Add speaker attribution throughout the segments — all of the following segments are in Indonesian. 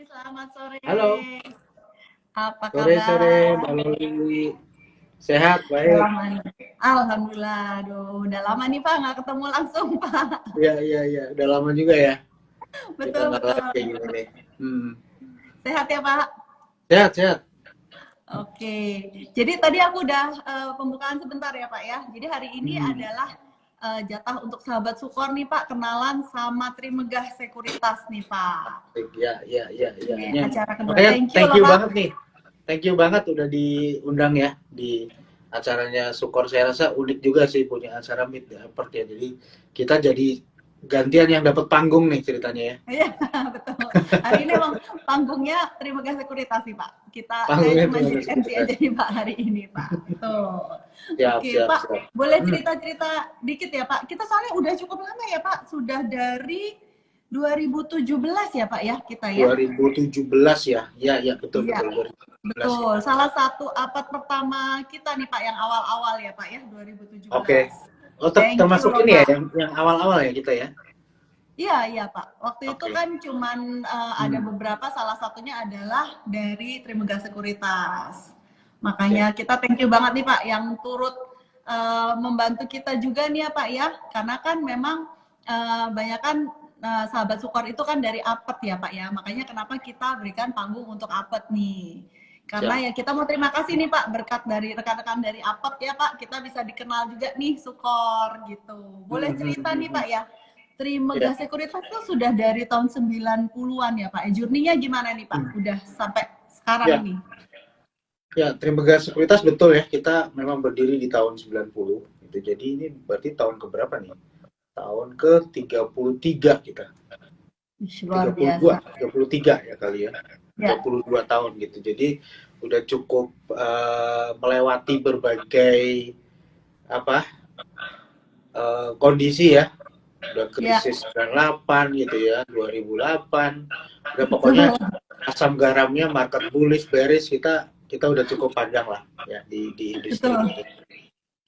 Speaker 1: selamat sore.
Speaker 2: Halo,
Speaker 1: Apa
Speaker 2: sore-sore
Speaker 1: kabar?
Speaker 2: Mbak Loli. Sehat,
Speaker 1: Udah
Speaker 2: baik.
Speaker 1: lama nih. Alhamdulillah, aduh, udah lama nih Pak, nggak ketemu langsung Pak.
Speaker 2: Iya, iya, iya. Udah lama juga ya kita
Speaker 1: Betul,
Speaker 2: nggak live
Speaker 1: betul.
Speaker 2: kayak gini nih. Hmm.
Speaker 1: Sehat ya Pak?
Speaker 2: Sehat, sehat.
Speaker 1: Oke, jadi tadi aku udah pembukaan sebentar ya Pak ya. Jadi hari ini
Speaker 2: Hmm.
Speaker 1: adalah jatah untuk sahabat Sukor nih Pak, kenalan sama Trimegah Sekuritas nih Pak.
Speaker 2: Ya, ya, ya, ya.
Speaker 1: Ini
Speaker 2: Ini,
Speaker 1: acara kedua,
Speaker 2: makanya
Speaker 1: thank you
Speaker 2: thank
Speaker 1: loh
Speaker 2: you
Speaker 1: Pak.
Speaker 2: banget nih. Thank you banget udah diundang ya di acaranya Sukor. Saya rasa unik juga sih punya acara Meet the Effort ya. Jadi kita jadi gantian yang dapat panggung nih ceritanya ya.
Speaker 1: Iya, betul. Hari ini emang panggungnya Terima Kasih Sekuritas sih, Pak. Saya
Speaker 2: Panggungnya
Speaker 1: cuma
Speaker 2: terima
Speaker 1: jadi
Speaker 2: kasih
Speaker 1: MC
Speaker 2: sekuritas.
Speaker 1: aja nih, Pak, hari ini, Pak. Betul.
Speaker 2: Siap,
Speaker 1: Oke,
Speaker 2: siap,
Speaker 1: Pak,
Speaker 2: siap.
Speaker 1: boleh
Speaker 2: Hmm.
Speaker 1: cerita-cerita dikit ya, Pak? Kita soalnya udah cukup lama ya, Pak. Sudah dari 2017 ya, Pak, ya, kita ya?
Speaker 2: 2017 ya. Ya, ya, betul,
Speaker 1: Iya,
Speaker 2: betul. 2017
Speaker 1: betul.
Speaker 2: kita.
Speaker 1: Salah satu APAT pertama kita nih, Pak, yang awal-awal ya, Pak, ya,
Speaker 2: Oke.
Speaker 1: 2017.
Speaker 2: Oh,
Speaker 1: Thank you
Speaker 2: termasuk
Speaker 1: loh,
Speaker 2: ini ya,
Speaker 1: Pak.
Speaker 2: yang awal-awal ya kita ya.
Speaker 1: Iya, iya Pak. Waktu itu
Speaker 2: Oke.
Speaker 1: kan cuman ada
Speaker 2: Hmm.
Speaker 1: beberapa, salah satunya adalah dari Trimegah Sekuritas. Makanya
Speaker 2: Ya.
Speaker 1: kita thank you banget nih Pak yang turut membantu kita juga nih ya Pak ya. Karena kan memang banyak kan sahabat Sukor itu kan dari Apet ya Pak ya. Makanya kenapa kita berikan panggung untuk Apet nih. Karena
Speaker 2: Siap.
Speaker 1: ya kita mau terima kasih nih Pak berkat dari rekan-rekan dari Apet ya Pak, kita bisa dikenal juga nih Sukor gitu. Boleh cerita nih Pak ya,
Speaker 2: Ya.
Speaker 1: Trimegah Sekuritas itu sudah dari tahun 90-an ya Pak. Journey-nya gimana nih Pak?
Speaker 2: Hmm.
Speaker 1: Udah sampai sekarang
Speaker 2: Ya.
Speaker 1: ini.
Speaker 2: Ya, terima kasih sekuritas betul ya. Kita memang berdiri di tahun 90 gitu. Jadi ini berarti tahun keberapa nih? Tahun ke-33 kita.
Speaker 1: Luar biasa.
Speaker 2: 33 ya kali ya. tiga
Speaker 1: Ya,
Speaker 2: puluh dua tahun gitu. Jadi udah cukup melewati berbagai apa kondisi ya. Udah
Speaker 1: ya,
Speaker 2: krisis 98 gitu ya, 2008. Udah pokoknya
Speaker 1: betul.
Speaker 2: asam garamnya market bullish, bearish, kita udah cukup panjang lah ya di industri
Speaker 1: Betul.
Speaker 2: ini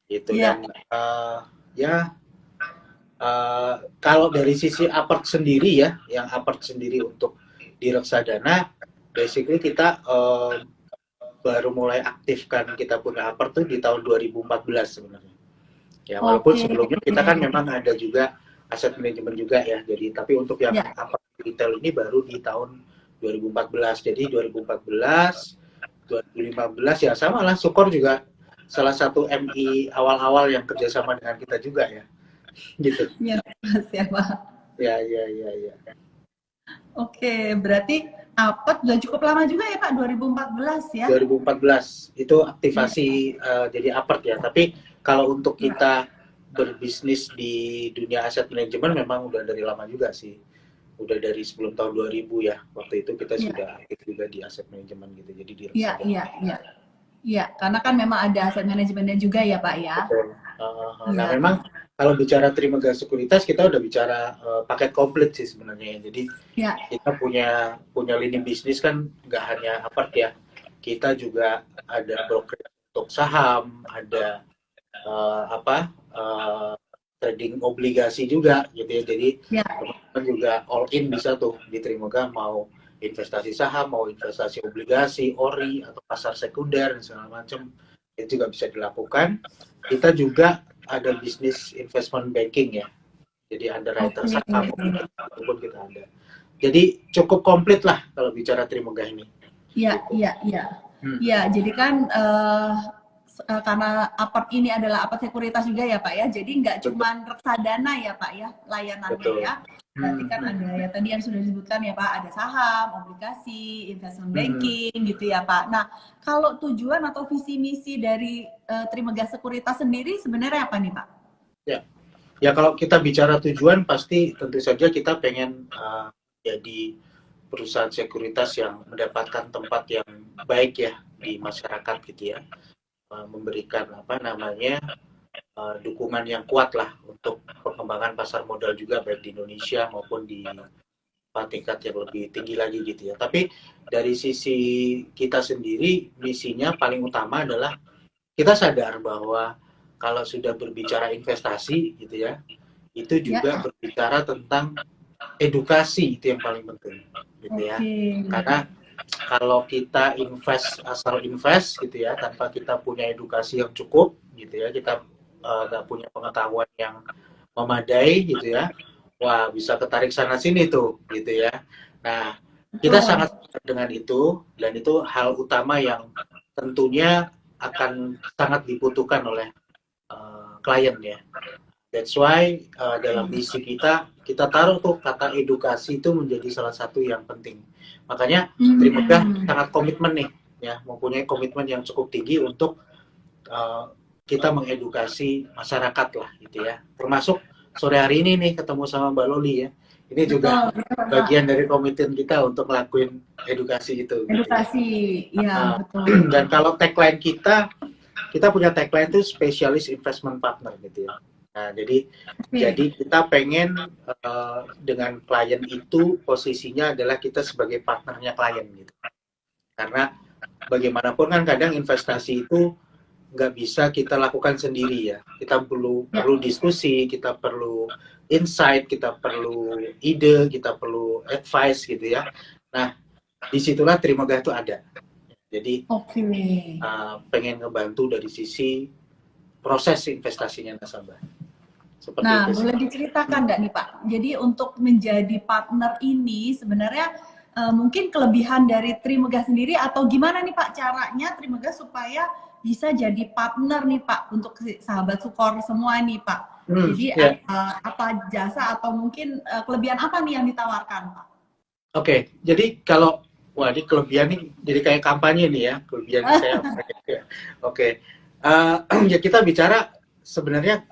Speaker 2: gitu.
Speaker 1: Ya,
Speaker 2: Dan ya kalau dari sisi apart sendiri ya, yang apart sendiri untuk di reksadana, basically kita baru mulai aktifkan kita punya apart tuh di tahun 2014 sebenarnya. Ya walaupun
Speaker 1: oke.
Speaker 2: sebelumnya kita kan memang ada juga aset manajemen juga ya. Jadi tapi untuk yang
Speaker 1: Ya,
Speaker 2: apart retail ini baru di tahun 2014. Jadi 2014, 2015 ya sama lah. Sukor juga salah satu MI awal-awal yang kerjasama dengan kita juga ya. Gitu.
Speaker 1: ya, ya Pak.
Speaker 2: Ya, ya, ya, ya.
Speaker 1: Oke, berarti Apet udah cukup lama juga ya Pak, 2014 ya?
Speaker 2: 2014 itu
Speaker 1: Ya,
Speaker 2: aktivasi jadi apart ya. Tapi kalau untuk
Speaker 1: ya,
Speaker 2: kita berbisnis di dunia aset manajemen memang udah dari lama juga sih. Udah dari sebelum tahun 2000 ya. Waktu itu kita
Speaker 1: ya,
Speaker 2: sudah aktif juga di aset manajemen gitu. Jadi di
Speaker 1: ya,
Speaker 2: reksadana.
Speaker 1: ya, ya. Ya, karena kan memang ada aset manajemennya juga ya Pak ya?
Speaker 2: Betul. Nah
Speaker 1: Ya,
Speaker 2: memang kalau bicara Trimegah Sekuritas kita udah bicara paket komplit sih sebenarnya ya. Jadi
Speaker 1: ya,
Speaker 2: kita punya lini bisnis kan nggak hanya apart ya. Kita juga ada brokerage untuk saham, ada apa trading obligasi juga gitu ya. Jadi
Speaker 1: ya.
Speaker 2: teman-teman juga all in bisa tuh di Trimegah mau investasi saham, mau investasi obligasi, ori atau pasar sekunder dan segala macam itu juga bisa dilakukan. Kita juga ada bisnis investment banking ya. Jadi underwriter
Speaker 1: Oke.
Speaker 2: saham itu pun kita ada. Jadi cukup komplit lah kalau bicara Trimegah ini.
Speaker 1: Iya,
Speaker 2: Gitu.
Speaker 1: iya, iya.
Speaker 2: Hmm.
Speaker 1: Iya, jadi kan karena apart ini adalah apart sekuritas juga ya Pak ya, jadi nggak
Speaker 2: Betul.
Speaker 1: cuma reksadana ya Pak ya layanannya
Speaker 2: Betul.
Speaker 1: ya. Berarti kan ada ya tadi yang sudah disebutkan ya Pak, ada saham, obligasi, investment
Speaker 2: Hmm.
Speaker 1: banking gitu ya Pak. Nah, kalau tujuan atau visi misi dari Trimegah Sekuritas sendiri sebenarnya apa nih Pak?
Speaker 2: Ya. Ya kalau kita bicara tujuan pasti tentu saja kita pengen jadi perusahaan sekuritas yang mendapatkan tempat yang baik ya di masyarakat gitu ya, memberikan apa namanya dukungan yang kuat lah untuk pengembangan pasar modal juga baik di Indonesia maupun di tingkat yang lebih tinggi lagi gitu ya. Tapi dari sisi kita sendiri misinya paling utama adalah kita sadar bahwa kalau sudah berbicara investasi gitu ya, itu
Speaker 1: Ya,
Speaker 2: juga berbicara tentang edukasi itu yang paling penting, gitu ya. Karena kalau kita asal invest gitu ya, tanpa kita punya edukasi yang cukup gitu ya, kita nggak punya pengetahuan yang memadai gitu ya, wah bisa ketarik sana sini tuh gitu ya. Nah, kita sangat dengan itu, dan itu hal utama yang tentunya akan sangat dibutuhkan oleh klien ya. That's why dalam misi kita taruh tuh kata edukasi itu menjadi salah satu yang penting. Makanya Trimegah sangat komitmen nih, ya, mempunyai komitmen yang cukup tinggi untuk kita mengedukasi masyarakat lah, gitu ya. Termasuk sore hari ini nih ketemu sama Mbak Loli ya. Ini juga bagian dari komitmen kita untuk ngelakuin edukasi itu.
Speaker 1: Edukasi, gitu ya. Betul.
Speaker 2: Dan kalau tagline kita punya tagline itu spesialis investment partner gitu ya. Nah, jadi kita pengen dengan klien itu posisinya adalah kita sebagai partnernya klien gitu. Karena bagaimanapun kan kadang investasi itu nggak bisa kita lakukan sendiri ya. Kita perlu diskusi, kita perlu insight, kita perlu ide, kita perlu advice gitu ya. Nah, disitulah Trimegah itu ada. Jadi pengen ngebantu dari sisi proses investasinya nasabah. Seperti
Speaker 1: nah,
Speaker 2: itu.
Speaker 1: boleh diceritakan nggak nih Pak? Jadi untuk menjadi partner ini sebenarnya mungkin kelebihan dari Trimegah sendiri atau gimana nih Pak caranya Trimegah supaya bisa jadi partner nih Pak untuk sahabat Sukor semua nih Pak. Jadi apa jasa atau mungkin kelebihan apa nih yang ditawarkan Pak?
Speaker 2: Oke, jadi kalau ini kelebihan nih jadi kayak kampanye nih ya, kelebihan saya. Oke. Ya kita bicara sebenarnya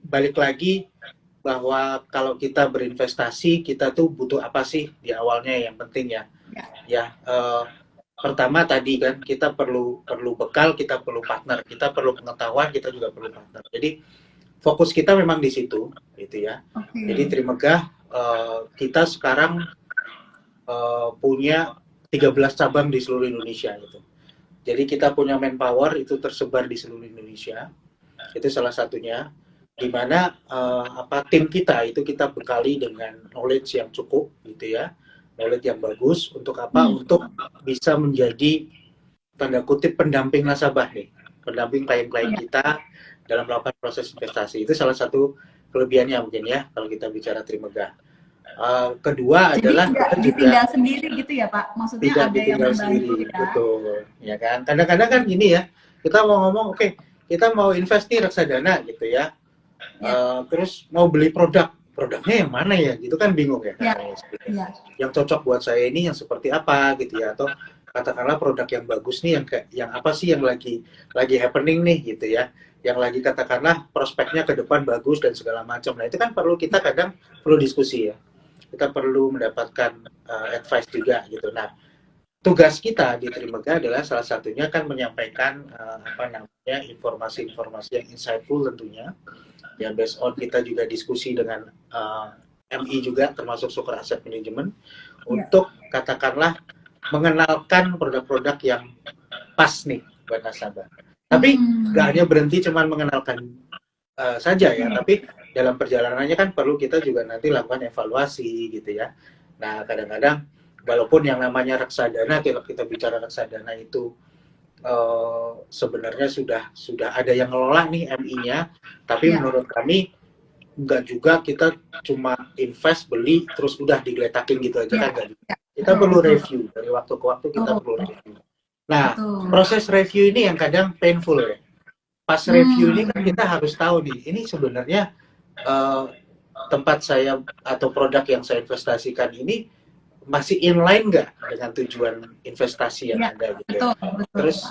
Speaker 2: balik lagi bahwa kalau kita berinvestasi kita tuh butuh apa sih di awalnya yang penting ya. Pertama tadi kan kita perlu bekal, kita perlu partner, kita perlu pengetahuan, kita juga perlu partner. Jadi fokus kita memang di situ gitu ya. Jadi Trimegah kita sekarang punya 13 cabang di seluruh Indonesia gitu. Jadi kita punya manpower itu tersebar di seluruh Indonesia. Itu salah satunya, di mana tim kita itu kita bekali dengan knowledge yang cukup gitu ya, knowledge yang bagus untuk apa? Untuk bisa menjadi tanda kutip pendamping nasabah nih, pendamping klien-klien kita dalam melakukan proses investasi. Itu salah satu kelebihannya mungkin ya kalau kita bicara Trimegah. Kedua
Speaker 1: jadi
Speaker 2: adalah
Speaker 1: kita juga ditinggal sendiri gitu ya Pak, maksudnya
Speaker 2: tidak
Speaker 1: ada yang membantu
Speaker 2: sendiri,
Speaker 1: ya.
Speaker 2: betul ya kan. Kadang-kadang kan gini ya, kita mau ngomong oke, kita mau invest nih reksadana gitu ya, terus mau beli produknya yang mana ya gitu kan bingung ya. Yang cocok buat saya ini yang seperti apa gitu ya, atau katakanlah produk yang bagus nih yang apa sih yang lagi happening nih gitu ya, yang lagi katakanlah prospeknya ke depan bagus dan segala macam. Nah itu kan kita kadang perlu diskusi ya, kita perlu mendapatkan advice juga gitu. Nah, tugas kita di Trimegah adalah salah satunya kan menyampaikan informasi-informasi yang insightful tentunya. Ya based on kita juga diskusi dengan MI juga termasuk Sukor Asset Management untuk katakanlah mengenalkan produk-produk yang pas nih buat nasabah. Tapi nggak hanya berhenti cuma mengenalkan saja ya, tapi dalam perjalanannya kan perlu kita juga nanti lakukan evaluasi gitu ya. Nah kadang-kadang walaupun yang namanya reksadana, kalau kita bicara reksadana itu sebenarnya sudah ada yang ngelola nih MI-nya, tapi menurut kami nggak juga kita cuma invest, beli, terus udah digeletakin gitu aja kan nggak. Kita perlu review, dari waktu ke waktu kita perlu review. Nah, proses review ini yang kadang painful ya. Pas review ini kan kita harus tahu nih, ini sebenarnya tempat saya atau produk yang saya investasikan ini masih inline nggak dengan tujuan investasi yang ada gitu. Terus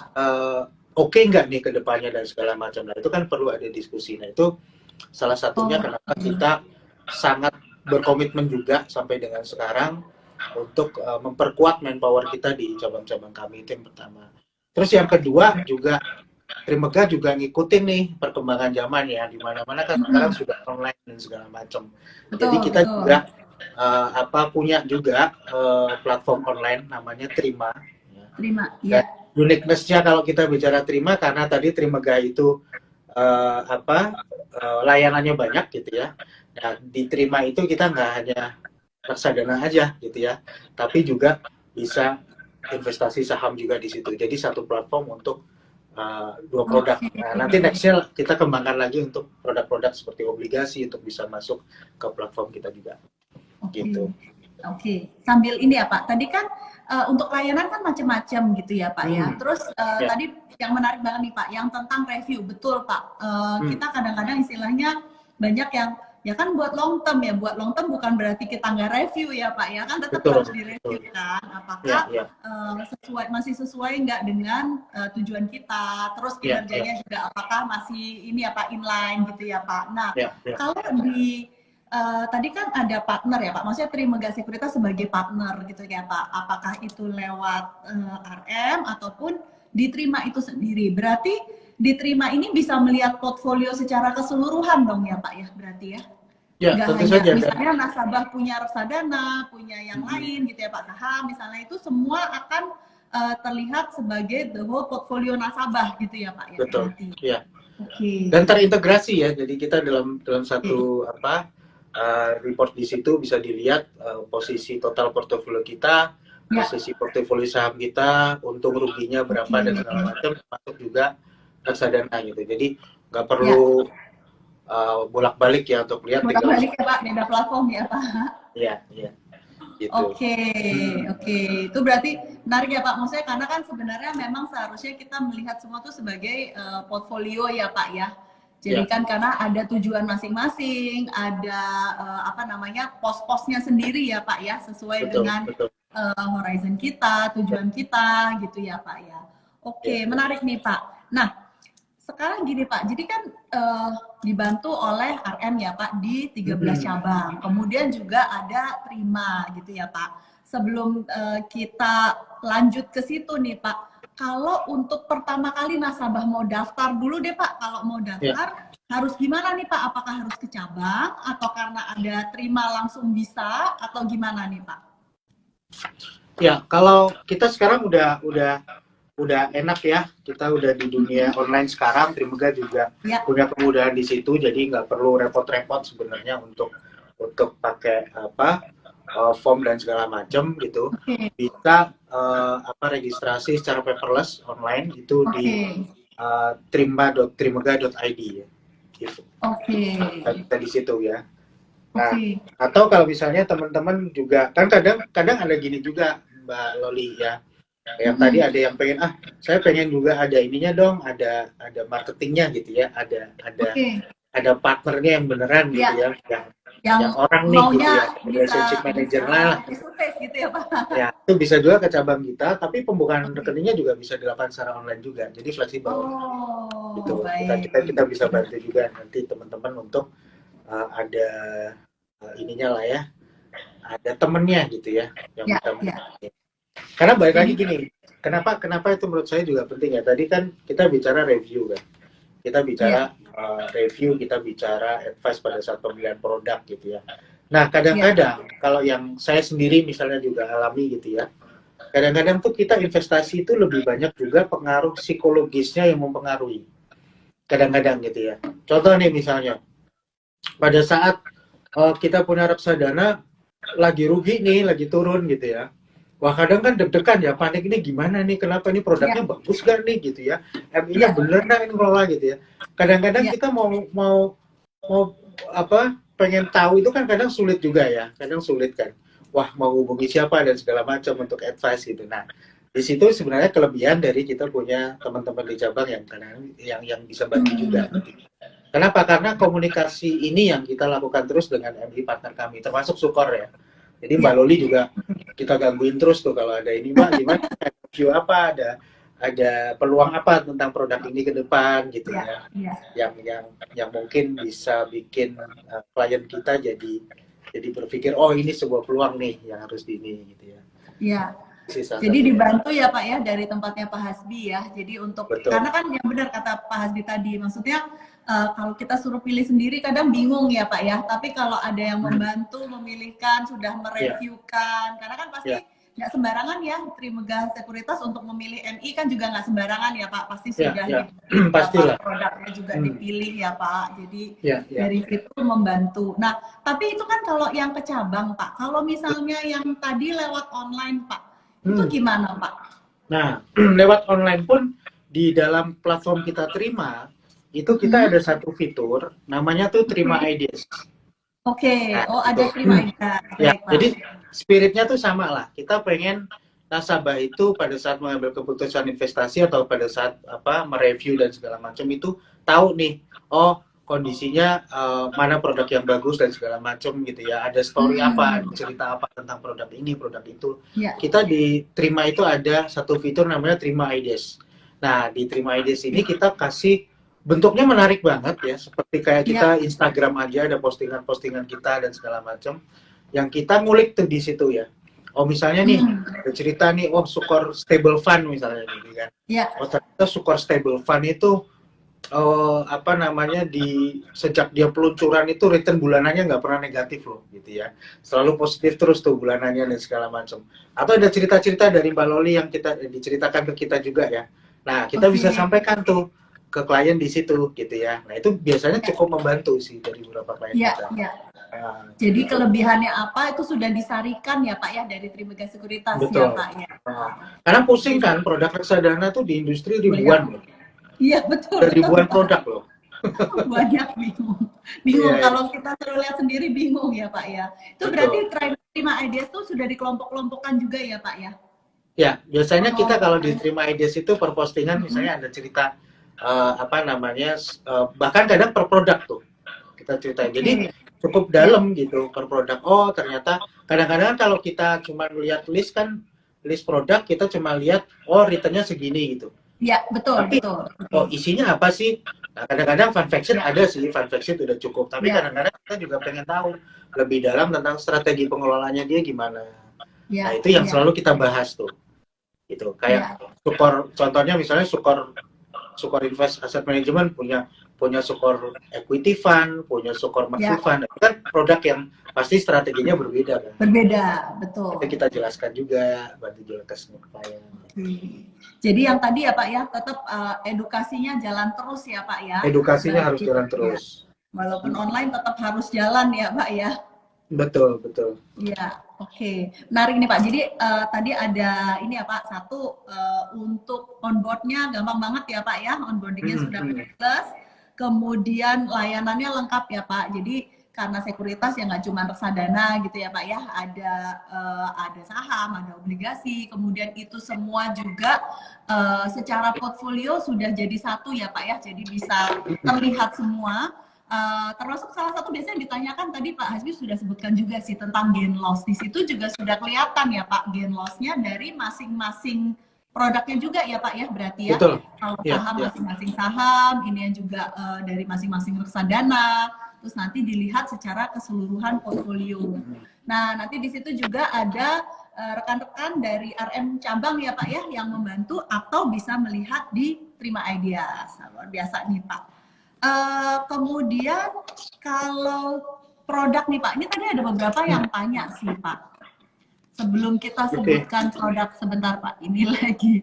Speaker 2: oke nggak nih ke depannya dan segala macam. Nah itu kan perlu ada diskusi. Nah itu salah satunya kenapa kita sangat berkomitmen juga sampai dengan sekarang untuk memperkuat manpower kita di cabang-cabang kami. Itu yang pertama. Terus yang kedua juga Trimegah juga ngikutin nih perkembangan zaman ya, di mana-mana kan sekarang sudah online dan segala macam. Jadi kita juga punya juga platform online namanya Trima. Ya. Uniqueness-nya kalau kita bicara Trima, karena tadi Trimegah itu layanannya banyak gitu ya. Nah, di Trima itu kita nggak hanya reksadana aja gitu ya, tapi juga bisa investasi saham juga di situ. Jadi satu platform untuk dua produk.
Speaker 1: Oke.
Speaker 2: Nah, nanti nextnya kita kembangkan lagi untuk produk-produk seperti obligasi untuk bisa masuk ke platform kita juga.
Speaker 1: Oke.
Speaker 2: Gitu.
Speaker 1: Oke. Sambil ini ya Pak, tadi kan untuk layanan kan macam-macam gitu ya Pak ya. Terus
Speaker 2: Ya.
Speaker 1: tadi yang menarik banget nih Pak, yang tentang review, betul Pak. Kita kadang-kadang istilahnya banyak yang ya kan buat long term ya, buat long term bukan berarti kita nggak review ya Pak ya, kan tetap
Speaker 2: Betul,
Speaker 1: harus direview
Speaker 2: betul.
Speaker 1: kan, apakah
Speaker 2: Ya.
Speaker 1: masih sesuai nggak dengan tujuan kita, terus
Speaker 2: Ya.
Speaker 1: kinerjanya juga apakah masih ini ya Pak inline gitu ya Pak. Nah,
Speaker 2: Ya.
Speaker 1: kalau di tadi kan ada partner ya Pak, maksudnya Trimegah Sekuritas sebagai partner gitu ya Pak. Apakah itu lewat RM ataupun diterima itu sendiri? Berarti diterima ini bisa melihat portfolio secara keseluruhan dong ya Pak ya, berarti ya?
Speaker 2: Ya,
Speaker 1: Nggak
Speaker 2: tentu
Speaker 1: hanya
Speaker 2: saja.
Speaker 1: misalnya nasabah punya reksadana, punya yang lain gitu ya Pak, saham misalnya, itu semua akan terlihat sebagai the whole portfolio nasabah gitu ya Pak ya,
Speaker 2: Betul.
Speaker 1: berarti.
Speaker 2: Ya.
Speaker 1: Oke.
Speaker 2: Dan terintegrasi ya. Jadi kita dalam satu report di situ bisa dilihat posisi total portofolio kita, posisi portofolio saham kita, untung ruginya berapa dan segala macam, termasuk juga reksadana gitu. Jadi nggak perlu bolak-balik ya untuk lihat.
Speaker 1: Bolak-balik ya Pak, beda platform ya Pak.
Speaker 2: Iya, gitu.
Speaker 1: Oke. Itu berarti menarik ya Pak. Maksudnya karena kan sebenarnya memang seharusnya kita melihat semua itu sebagai portfolio ya Pak ya. Jadi kan karena ada tujuan masing-masing, ada pos-posnya sendiri ya Pak ya, sesuai dengan horizon kita, tujuan kita gitu ya Pak ya. Oke, menarik nih Pak. Nah, sekarang gini Pak, jadi kan dibantu oleh RM ya Pak di 13 cabang. Kemudian juga ada Prima gitu ya Pak. Sebelum kita lanjut ke situ nih Pak, kalau untuk pertama kali nasabah mau daftar dulu deh Pak, kalau mau daftar harus gimana nih Pak? Apakah harus ke cabang atau karena ada Prima langsung bisa atau gimana nih Pak?
Speaker 2: Ya, kalau kita sekarang udah enak ya, kita udah di dunia online sekarang. Trimegah juga punya kemudahan di situ, jadi nggak perlu repot-repot sebenarnya untuk pakai form dan segala macam gitu. Bisa registrasi secara paperless online itu di trimegah.id ya. Gitu. Bisa di situ ya. Nah, atau kalau misalnya teman-teman juga kan kadang ada gini juga Mbak Loli ya. Yang tadi ada yang pengen saya pengen juga ada ininya dong, ada marketingnya gitu ya, ada partnernya yang beneran gitu ya, yang orang nih gitu ya, relationship manager lah
Speaker 1: gitu ya Pak.
Speaker 2: Ya, itu bisa juga ke cabang kita, tapi pembukaan rekeningnya juga bisa dilakukan secara online juga, jadi fleksibel. Gitu. Kita bisa bantu juga nanti teman-teman untuk ada ininya lah ya, ada temennya gitu ya, yang bisa mendampingi. Karena balik lagi gini, kenapa itu menurut saya juga penting ya. Tadi kan kita bicara review kan, kita bicara review, kita bicara advice pada saat pemilihan produk gitu ya. Nah kadang-kadang kalau yang saya sendiri misalnya juga alami gitu ya, kadang-kadang tuh kita investasi itu lebih banyak juga pengaruh psikologisnya yang mempengaruhi. Kadang-kadang gitu ya. Contoh nih misalnya, pada saat kita punya reksadana lagi rugi nih, lagi turun gitu ya. Wah kadang kan deg-degan ya, panik ini gimana nih, kenapa ini produknya bagus gak nih gitu ya, MI-nya bener gak ini ngelola gitu ya. Kadang-kadang kita mau pengen tahu itu kan kadang sulit juga ya, kadang sulit kan. Wah mau hubungi siapa dan segala macam untuk advice gitu. Nah di situ sebenarnya kelebihan dari kita punya teman-teman di cabang yang kadang yang bisa bantu juga. Kenapa? Karena komunikasi ini yang kita lakukan terus dengan MI partner kami, termasuk Sukor ya. Jadi Mbak Loli juga kita gangguin terus tuh kalau ada ini Mbak, gimana view apa, ada peluang apa tentang produk ini ke depan gitu ya. Yang mungkin bisa bikin klien kita jadi berpikir oh ini sebuah peluang nih yang harus ini gitu ya.
Speaker 1: Iya. Jadi dibantu ya Pak ya dari tempatnya Pak Hasbi ya. Jadi untuk karena kan yang benar kata Pak Hasbi tadi, maksudnya kalau kita suruh pilih sendiri kadang bingung ya Pak ya. Tapi kalau ada yang membantu memilihkan, sudah mereviewkan, karena kan pasti nggak sembarangan ya Trimegah Sekuritas untuk memilih MI kan juga nggak sembarangan ya Pak, pasti sudah beberapa
Speaker 2: pastilah.
Speaker 1: produknya juga dipilih ya Pak, jadi
Speaker 2: Ya.
Speaker 1: dari situ membantu. Nah tapi itu kan kalau yang ke cabang Pak, kalau misalnya yang tadi lewat online Pak, itu gimana Pak?
Speaker 2: Nah lewat online pun di dalam platform kita terima itu kita ada satu fitur namanya tuh terima ideas.
Speaker 1: Oke,
Speaker 2: Nah,
Speaker 1: oh
Speaker 2: itu.
Speaker 1: ada terima ideas,
Speaker 2: Ya,
Speaker 1: baik Pak.
Speaker 2: jadi spiritnya tuh sama lah. Kita pengen nasabah itu pada saat mengambil keputusan investasi atau pada saat mereview dan segala macam itu tahu nih, oh kondisinya mana produk yang bagus dan segala macam gitu ya. Ada story apa, cerita apa tentang produk ini, produk itu.
Speaker 1: Ya.
Speaker 2: Kita diterima itu ada satu fitur namanya terima ideas. Nah, di terima ideas ini kita kasih bentuknya menarik banget ya, seperti kayak kita Instagram aja ada postingan-postingan kita dan segala macam yang kita ngulik tuh di situ ya. Oh misalnya nih ada cerita nih, oh Sukor Stable Fund misalnya gitu kan. Oh ternyata Sukor Stable Fund itu di sejak dia peluncuran itu return bulanannya nggak pernah negatif loh gitu ya. Selalu positif terus tuh bulanannya dan segala macam. Atau ada cerita-cerita dari Mbak Loli yang kita diceritakan ke kita juga ya. Nah kita bisa sampaikan tuh ke klien di situ gitu ya. Nah itu biasanya cukup membantu sih dari beberapa klien kita.
Speaker 1: Nah, jadi kelebihannya apa itu sudah disarikan ya Pak ya dari Trimegah Sekuritas.
Speaker 2: Betul.
Speaker 1: Ya Pak ya.
Speaker 2: Karena pusing kan produk reksadana tuh di industri ribuan loh.
Speaker 1: Iya betul.
Speaker 2: Ribuan produk loh.
Speaker 1: Banyak bingung. Kalau kita suruh lihat sendiri bingung ya Pak ya. Itu berarti terima ideas tuh sudah dikelompok-kelompokkan juga ya Pak ya.
Speaker 2: Ya biasanya kita kalau diterima ideas itu per postingan misalnya ada cerita bahkan kadang per produk tuh kita ceritain. Jadi cukup dalam gitu per produk. Oh ternyata kadang-kadang kalau kita cuma lihat list produk kita cuma lihat oh returnnya segini gitu.
Speaker 1: Iya betul.
Speaker 2: Tapi
Speaker 1: betul.
Speaker 2: Oh isinya apa sih? Nah, kadang-kadang fun fact sheet ada sih, fun fact sheet udah cukup. Tapi kadang-kadang kita juga pengen tahu lebih dalam tentang strategi pengelolaannya dia gimana. Nah itu yang selalu kita bahas tuh. Gitu. Kayak Sukor, contohnya misalnya Sukor Invest Asset Management punya Sukor Equity Fund, punya Sukor Maxi Fund. Itu kan produk yang pasti strateginya berbeda kan.
Speaker 1: Berbeda, betul.
Speaker 2: Itu kita jelaskan juga, bantu jelaskan ke klien.
Speaker 1: Jadi yang tadi ya Pak ya, tetap edukasinya jalan terus ya Pak ya.
Speaker 2: Edukasinya harus jalan terus.
Speaker 1: Walaupun online tetap harus jalan ya Pak ya.
Speaker 2: Betul.
Speaker 1: Iya, oke. Menarik nih Pak. Jadi tadi ada ini ya Pak, satu untuk onboardnya gampang banget ya Pak ya, onboardingnya sudah plus. Kemudian layanannya lengkap ya Pak. Jadi karena sekuritas ya nggak cuma reksadana gitu ya Pak ya, ada saham, ada obligasi, kemudian itu semua juga secara portfolio sudah jadi satu ya Pak ya, jadi bisa terlihat semua. Termasuk salah satu biasanya yang ditanyakan tadi Pak Hasbi sudah sebutkan juga sih tentang gain loss. Di situ juga sudah kelihatan ya Pak gain loss-nya dari masing-masing produknya juga ya Pak ya, berarti ya.
Speaker 2: Betul.
Speaker 1: Kalau saham masing-masing saham, ini yang juga dari masing-masing reksadana, terus nanti dilihat secara keseluruhan portfolio. Nah nanti di situ juga ada rekan-rekan dari RM cabang ya Pak ya yang membantu atau bisa melihat di Terima Ideas. Luar biasa nih Pak. Kemudian kalau produk nih Pak, ini tadi ada beberapa yang tanya sih Pak. Sebelum kita sebutkan produk sebentar Pak, ini lagi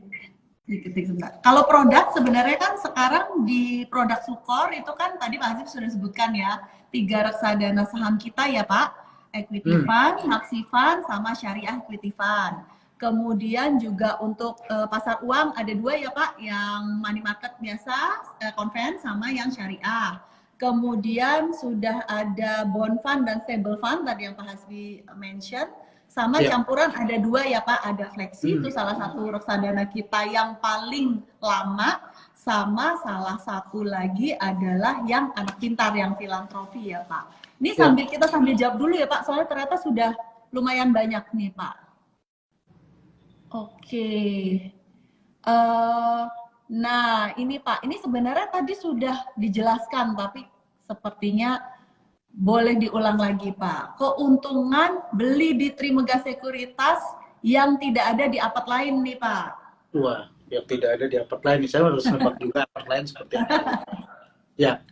Speaker 1: sebentar. Kalau produk sebenarnya kan sekarang di produk Sukor itu kan tadi Pak Hasib sudah sebutkan ya, 3 reksadana saham kita ya Pak, Equity Fund, Maxi Fund, sama Syariah Equity Fund. Kemudian juga untuk pasar uang ada 2 ya Pak, yang money market biasa, convent, sama yang syariah. Kemudian sudah ada bond fund dan stable fund tadi yang Pak Hasbi mention. Sama campuran ada 2 ya Pak, ada Flexi itu salah satu reksadana kita yang paling lama, sama salah satu lagi adalah yang anak pintar yang filantropi ya Pak. Ini kita sambil jawab dulu ya Pak, soalnya ternyata sudah lumayan banyak nih Pak. Oke. Nah ini Pak, ini sebenarnya tadi sudah dijelaskan tapi sepertinya boleh diulang lagi Pak. Keuntungan beli di Trimegah Sekuritas yang tidak ada di apat lain nih Pak.
Speaker 2: Wah, yang tidak ada di apat lain. Misalnya harus nebak juga apat lain seperti apa. Ya,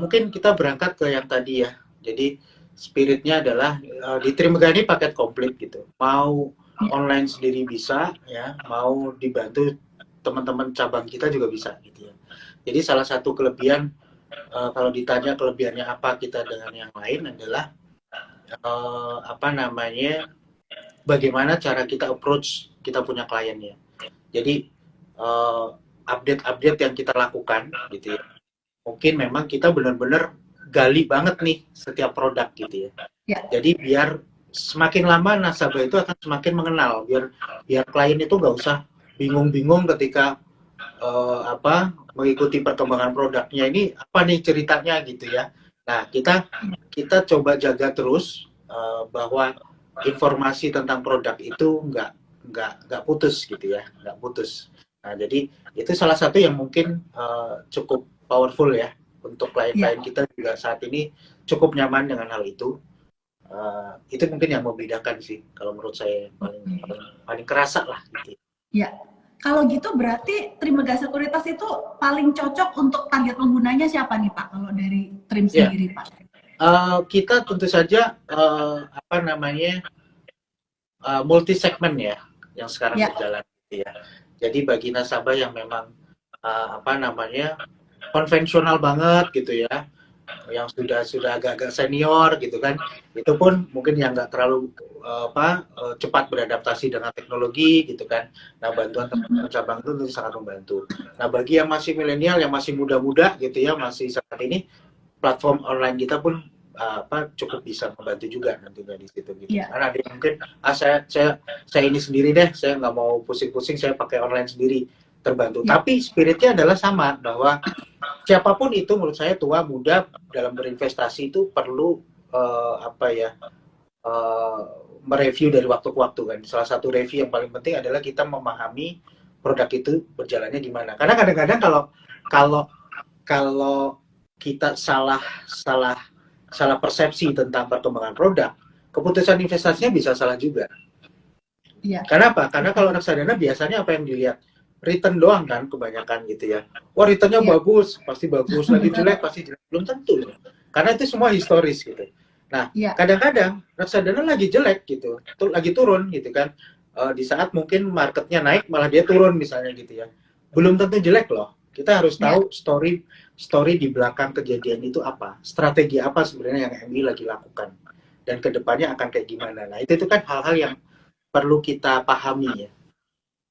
Speaker 2: mungkin kita berangkat ke yang tadi ya. Jadi spiritnya adalah di Trimegah ini paket komplit gitu. Mau online sendiri bisa, ya, mau dibantu teman-teman cabang kita juga bisa, gitu ya. Jadi salah satu kelebihan, kalau ditanya kelebihannya apa kita dengan yang lain adalah apa namanya, bagaimana cara kita approach kita punya kliennya. Jadi update-update yang kita lakukan, gitu ya. Mungkin memang kita benar-benar gali banget nih setiap produk, gitu ya.
Speaker 1: Ya.
Speaker 2: Jadi biar semakin lama nasabah itu akan semakin mengenal, biar klien itu nggak usah bingung-bingung ketika mengikuti perkembangan produknya, ini apa nih ceritanya, gitu ya. Nah, kita coba jaga terus bahwa informasi tentang produk itu nggak putus, gitu ya, nggak putus. Nah, jadi itu salah satu yang mungkin cukup powerful ya untuk klien-klien kita juga saat ini cukup nyaman dengan hal itu. Itu mungkin yang membedakan sih kalau menurut saya paling kerasa lah, gitu.
Speaker 1: Ya. Kalau gitu berarti Trimegah Sekuritas itu paling cocok untuk target penggunanya siapa nih Pak? Kalau dari Trim sendiri Pak?
Speaker 2: Kita tentu saja multi segmen ya yang sekarang berjalan, gitu ya. Jadi bagi nasabah yang memang konvensional banget, gitu ya, yang sudah agak-agak senior, gitu kan, itu pun mungkin yang nggak terlalu cepat beradaptasi dengan teknologi, gitu kan. Nah, bantuan teman-teman cabang itu tentu sangat membantu. Nah, bagi yang masih milenial, yang masih muda-muda, gitu ya, masih saat ini, platform online kita pun cukup bisa membantu juga nantinya di situ, gitu. Karena ada yang mungkin saya ini sendiri deh, saya nggak mau pusing-pusing, saya pakai online sendiri, terbantu. Tapi spiritnya adalah sama, bahwa siapapun itu menurut saya, tua muda, dalam berinvestasi itu perlu mereview dari waktu ke waktu kan. Salah satu review yang paling penting adalah kita memahami produk itu berjalannya gimana. Karena kadang-kadang kalau kita salah persepsi tentang perkembangan produk, keputusan investasinya bisa salah juga. Iya. Karena apa? Karena kalau reksadana biasanya apa yang dilihat? Return doang kan kebanyakan, gitu ya. Wah, returnnya bagus, pasti bagus. Lagi jelek, pasti jelek. Belum tentu. Karena itu semua historis, gitu. Nah, kadang-kadang reksadana lagi jelek, gitu, lagi turun, gitu kan. Di saat mungkin marketnya naik, malah dia turun misalnya, gitu ya. Belum tentu jelek loh. Kita harus tahu story di belakang kejadian itu apa. Strategi apa sebenarnya yang MI lagi lakukan. Dan kedepannya akan kayak gimana. Nah, itu kan hal-hal yang perlu kita pahami ya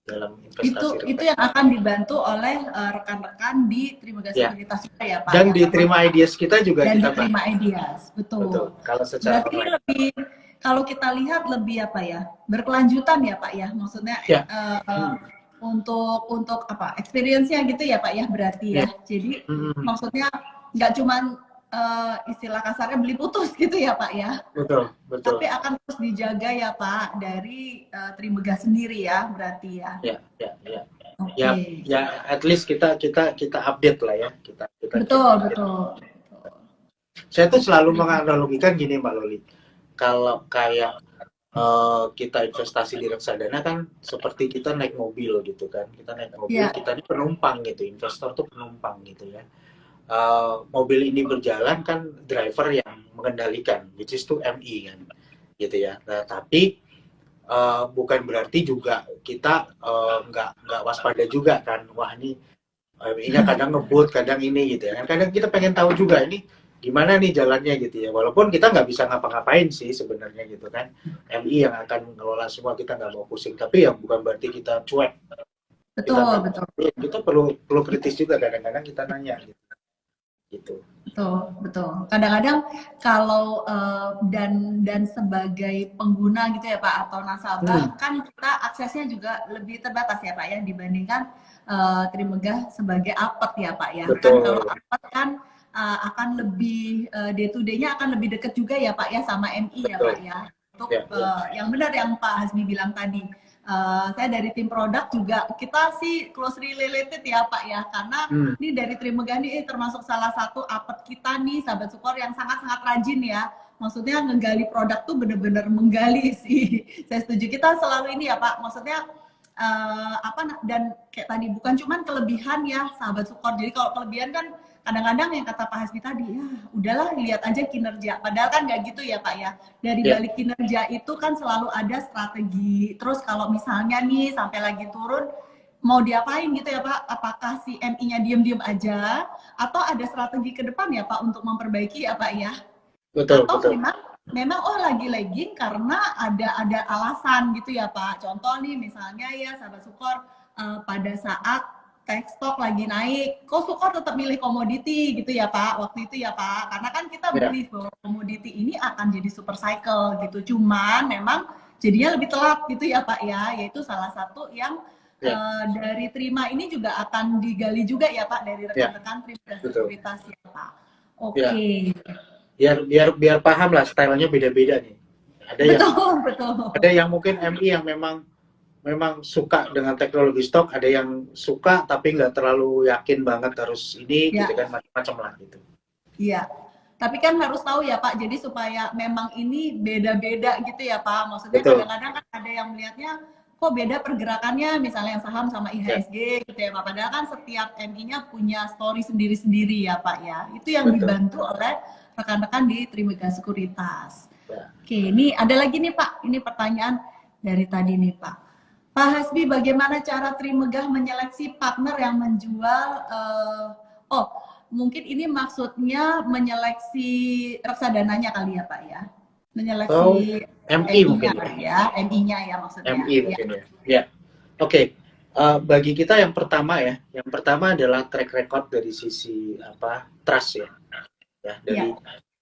Speaker 2: dalam investasi.
Speaker 1: Itu yang akan dibantu oleh rekan-rekan di Trimegah Sekuritas kita ya Pak.
Speaker 2: Dan diterima ideas kita juga.
Speaker 1: Dan diterima ideas, betul.
Speaker 2: Kalau secara
Speaker 1: berarti online. Lebih, kalau kita lihat lebih apa ya, berkelanjutan ya Pak ya, maksudnya untuk apa, experience-nya gitu ya Pak ya, berarti ya. Jadi maksudnya nggak cuman istilah kasarnya beli putus gitu ya Pak ya. Betul. Tapi akan terus dijaga ya Pak dari Trimegah sendiri ya, berarti ya.
Speaker 2: Okay. Ya, at least kita update lah ya.
Speaker 1: Betul.
Speaker 2: Saya tuh selalu menganalogikan gini Mbak Loli. Kalau kayak kita investasi di reksadana kan seperti kita naik mobil, gitu kan. Kita naik mobil, kita ini penumpang gitu. Investor tuh penumpang, gitu ya. Mobil ini berjalan kan driver yang mengendalikan, which is to MI kan, gitu ya. Nah, tapi bukan berarti juga kita nggak waspada juga kan. Wah, ini MI-nya kadang ngebut, kadang ini, gitu ya. Kadang kita pengen tahu juga ini gimana nih jalannya, gitu ya. Walaupun kita nggak bisa ngapa-ngapain sih sebenarnya, gitu kan. MI yang akan mengelola semua, kita nggak mau pusing. Tapi ya bukan berarti kita cuek.
Speaker 1: Betul.
Speaker 2: Kita perlu kritis juga, kadang-kadang kita nanya, gitu.
Speaker 1: Betul. Kadang-kadang kalau dan sebagai pengguna gitu ya Pak, atau nasabah kan kita aksesnya juga lebih terbatas ya Pak ya, dibandingkan Trimegah sebagai apet ya Pak ya.
Speaker 2: Betul.
Speaker 1: Kan kalau apet kan akan lebih day to day-nya akan lebih dekat juga ya Pak ya sama MI ya Pak ya. Untuk yang benar yang Pak Hasbi bilang tadi. Saya dari tim produk juga kita sih closely related ya Pak ya, karena ini dari Trimegah ini termasuk salah satu apet kita nih sahabat Sukor yang sangat-sangat rajin ya, maksudnya ngegali produk tuh bener-bener menggali sih. Saya setuju, kita selalu ini ya Pak, maksudnya dan kayak tadi bukan cuman kelebihan ya sahabat Sukor, jadi kalau kelebihan kan kadang-kadang yang kata Pak Hasbi tadi, ya udahlah lihat aja kinerja. Padahal kan nggak gitu ya Pak ya. Dari balik kinerja itu kan selalu ada strategi. Terus kalau misalnya nih sampai lagi turun, mau diapain gitu ya Pak? Apakah si MI-nya diem-diem aja, atau ada strategi ke depan ya Pak untuk memperbaiki ya Pak ya?
Speaker 2: Betul,
Speaker 1: Atau
Speaker 2: betul.
Speaker 1: memang oh lagi lagging karena ada alasan gitu ya Pak. Contoh nih misalnya ya sahabat Sukor, pada saat tech stock lagi naik, kok Sukor tetap milih komoditi gitu ya Pak waktu itu ya Pak, karena kan kita believe bahwa komoditi ini akan jadi super cycle gitu, cuman memang jadinya lebih telat gitu ya Pak ya, yaitu salah satu yang dari Terima ini juga akan digali juga ya Pak dari rekan-rekan Terima Sekuritas ya Pak. Oke.
Speaker 2: Biar paham lah, stylenya beda-beda nih.
Speaker 1: Betul.
Speaker 2: Ada yang mungkin MI yang memang suka dengan teknologi stok, ada yang suka tapi nggak terlalu yakin banget harus ini, gitu kan, macam-macam lah gitu.
Speaker 1: Iya. Tapi kan harus tahu ya Pak, jadi supaya memang ini beda-beda gitu ya Pak. Maksudnya kadang-kadang kan ada yang melihatnya kok beda pergerakannya, misalnya yang saham sama IHSG gitu ya Pak. Padahal kan setiap MI-nya punya story sendiri-sendiri ya Pak ya. Itu yang dibantu oleh rekan-rekan di Trimegah Sekuritas. Oke, ini ada lagi nih Pak, ini pertanyaan dari tadi nih Pak. Pak Hasbi, bagaimana cara Trimegah menyeleksi partner yang menjual, mungkin ini maksudnya menyeleksi reksadananya kali ya Pak ya? Menyeleksi
Speaker 2: MI mungkin
Speaker 1: ya, MI-nya ya maksudnya.
Speaker 2: MI mungkin ya. Oke. Bagi kita yang pertama adalah track record dari sisi trust ya.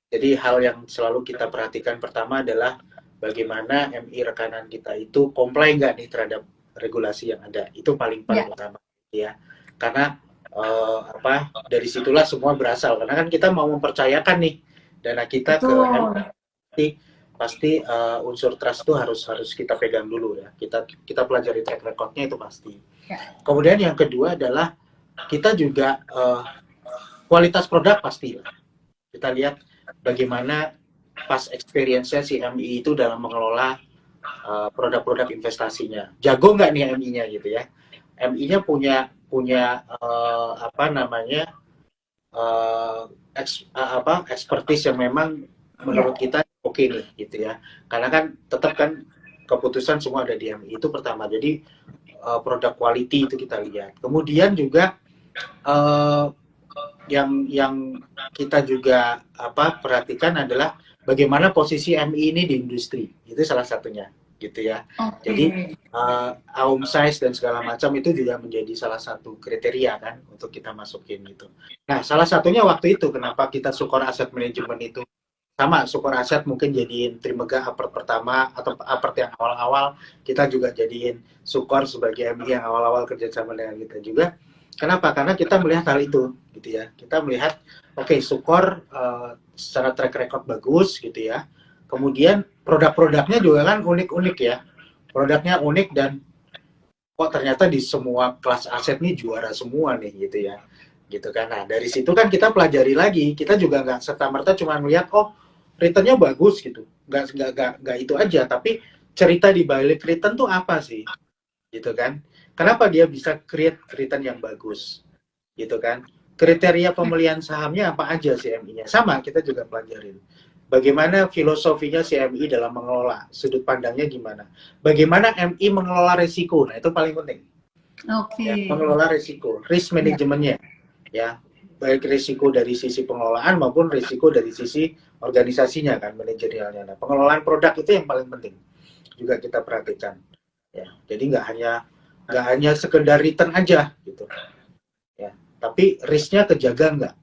Speaker 2: Jadi hal yang selalu kita perhatikan pertama adalah bagaimana MI rekanan kita itu comply nggak nih terhadap regulasi yang ada. Itu paling utama ya. Karena dari situlah semua berasal. Karena kan kita mau mempercayakan nih dana kita ke MI, pasti unsur trust itu harus kita pegang dulu ya. Kita pelajari track record-nya itu pasti. Kemudian yang kedua adalah kita juga kualitas produk pasti lah. Kita lihat bagaimana pas experience-nya si MI itu dalam mengelola produk-produk investasinya. Jago nggak nih MI-nya gitu ya. MI-nya punya expertise yang memang menurut kita oke nih gitu ya. Karena kan tetap kan keputusan semua ada di MI, itu pertama. Jadi produk quality itu kita lihat. Kemudian juga yang kita juga perhatikan adalah bagaimana posisi MI ini di industri. Itu salah satunya gitu ya. Jadi AUM size dan segala macam itu juga menjadi salah satu kriteria kan untuk kita masukin gitu. Nah, salah satunya waktu itu kenapa kita Sukor Asset Management itu sama, Sukor Asset mungkin jadiin Trimegah apart pertama atau apart yang awal-awal, kita juga jadiin Sukor sebagai MI yang awal-awal kerjasama dengan kita juga. Kenapa? Karena kita melihat hal itu gitu ya. Kita melihat Sukor secara track record bagus gitu ya. Kemudian produk-produknya juga kan unik-unik ya. Produknya unik dan kok ternyata di semua kelas aset nih juara semua nih gitu ya. Gitu kan. Nah, dari situ kan kita pelajari lagi. Kita juga nggak serta-merta cuma melihat returnnya bagus gitu. Nggak itu aja, tapi cerita di balik return tuh apa sih? Gitu kan. Kenapa dia bisa create return yang bagus? Gitu kan. Kriteria pemilihan sahamnya apa aja sih MI-nya? Sama, kita juga pelajarin. Bagaimana filosofinya si MI dalam mengelola, sudut pandangnya gimana. Bagaimana MI mengelola risiko, nah itu paling penting. Ya, mengelola risiko, risk manajemennya. Ya, baik risiko dari sisi pengelolaan maupun risiko dari sisi organisasinya kan, manajerialnya. Nah, pengelolaan produk itu yang paling penting. Juga kita perhatikan. Ya, jadi nggak hanya sekedar return aja gitu ya, tapi risknya terjaga nggak,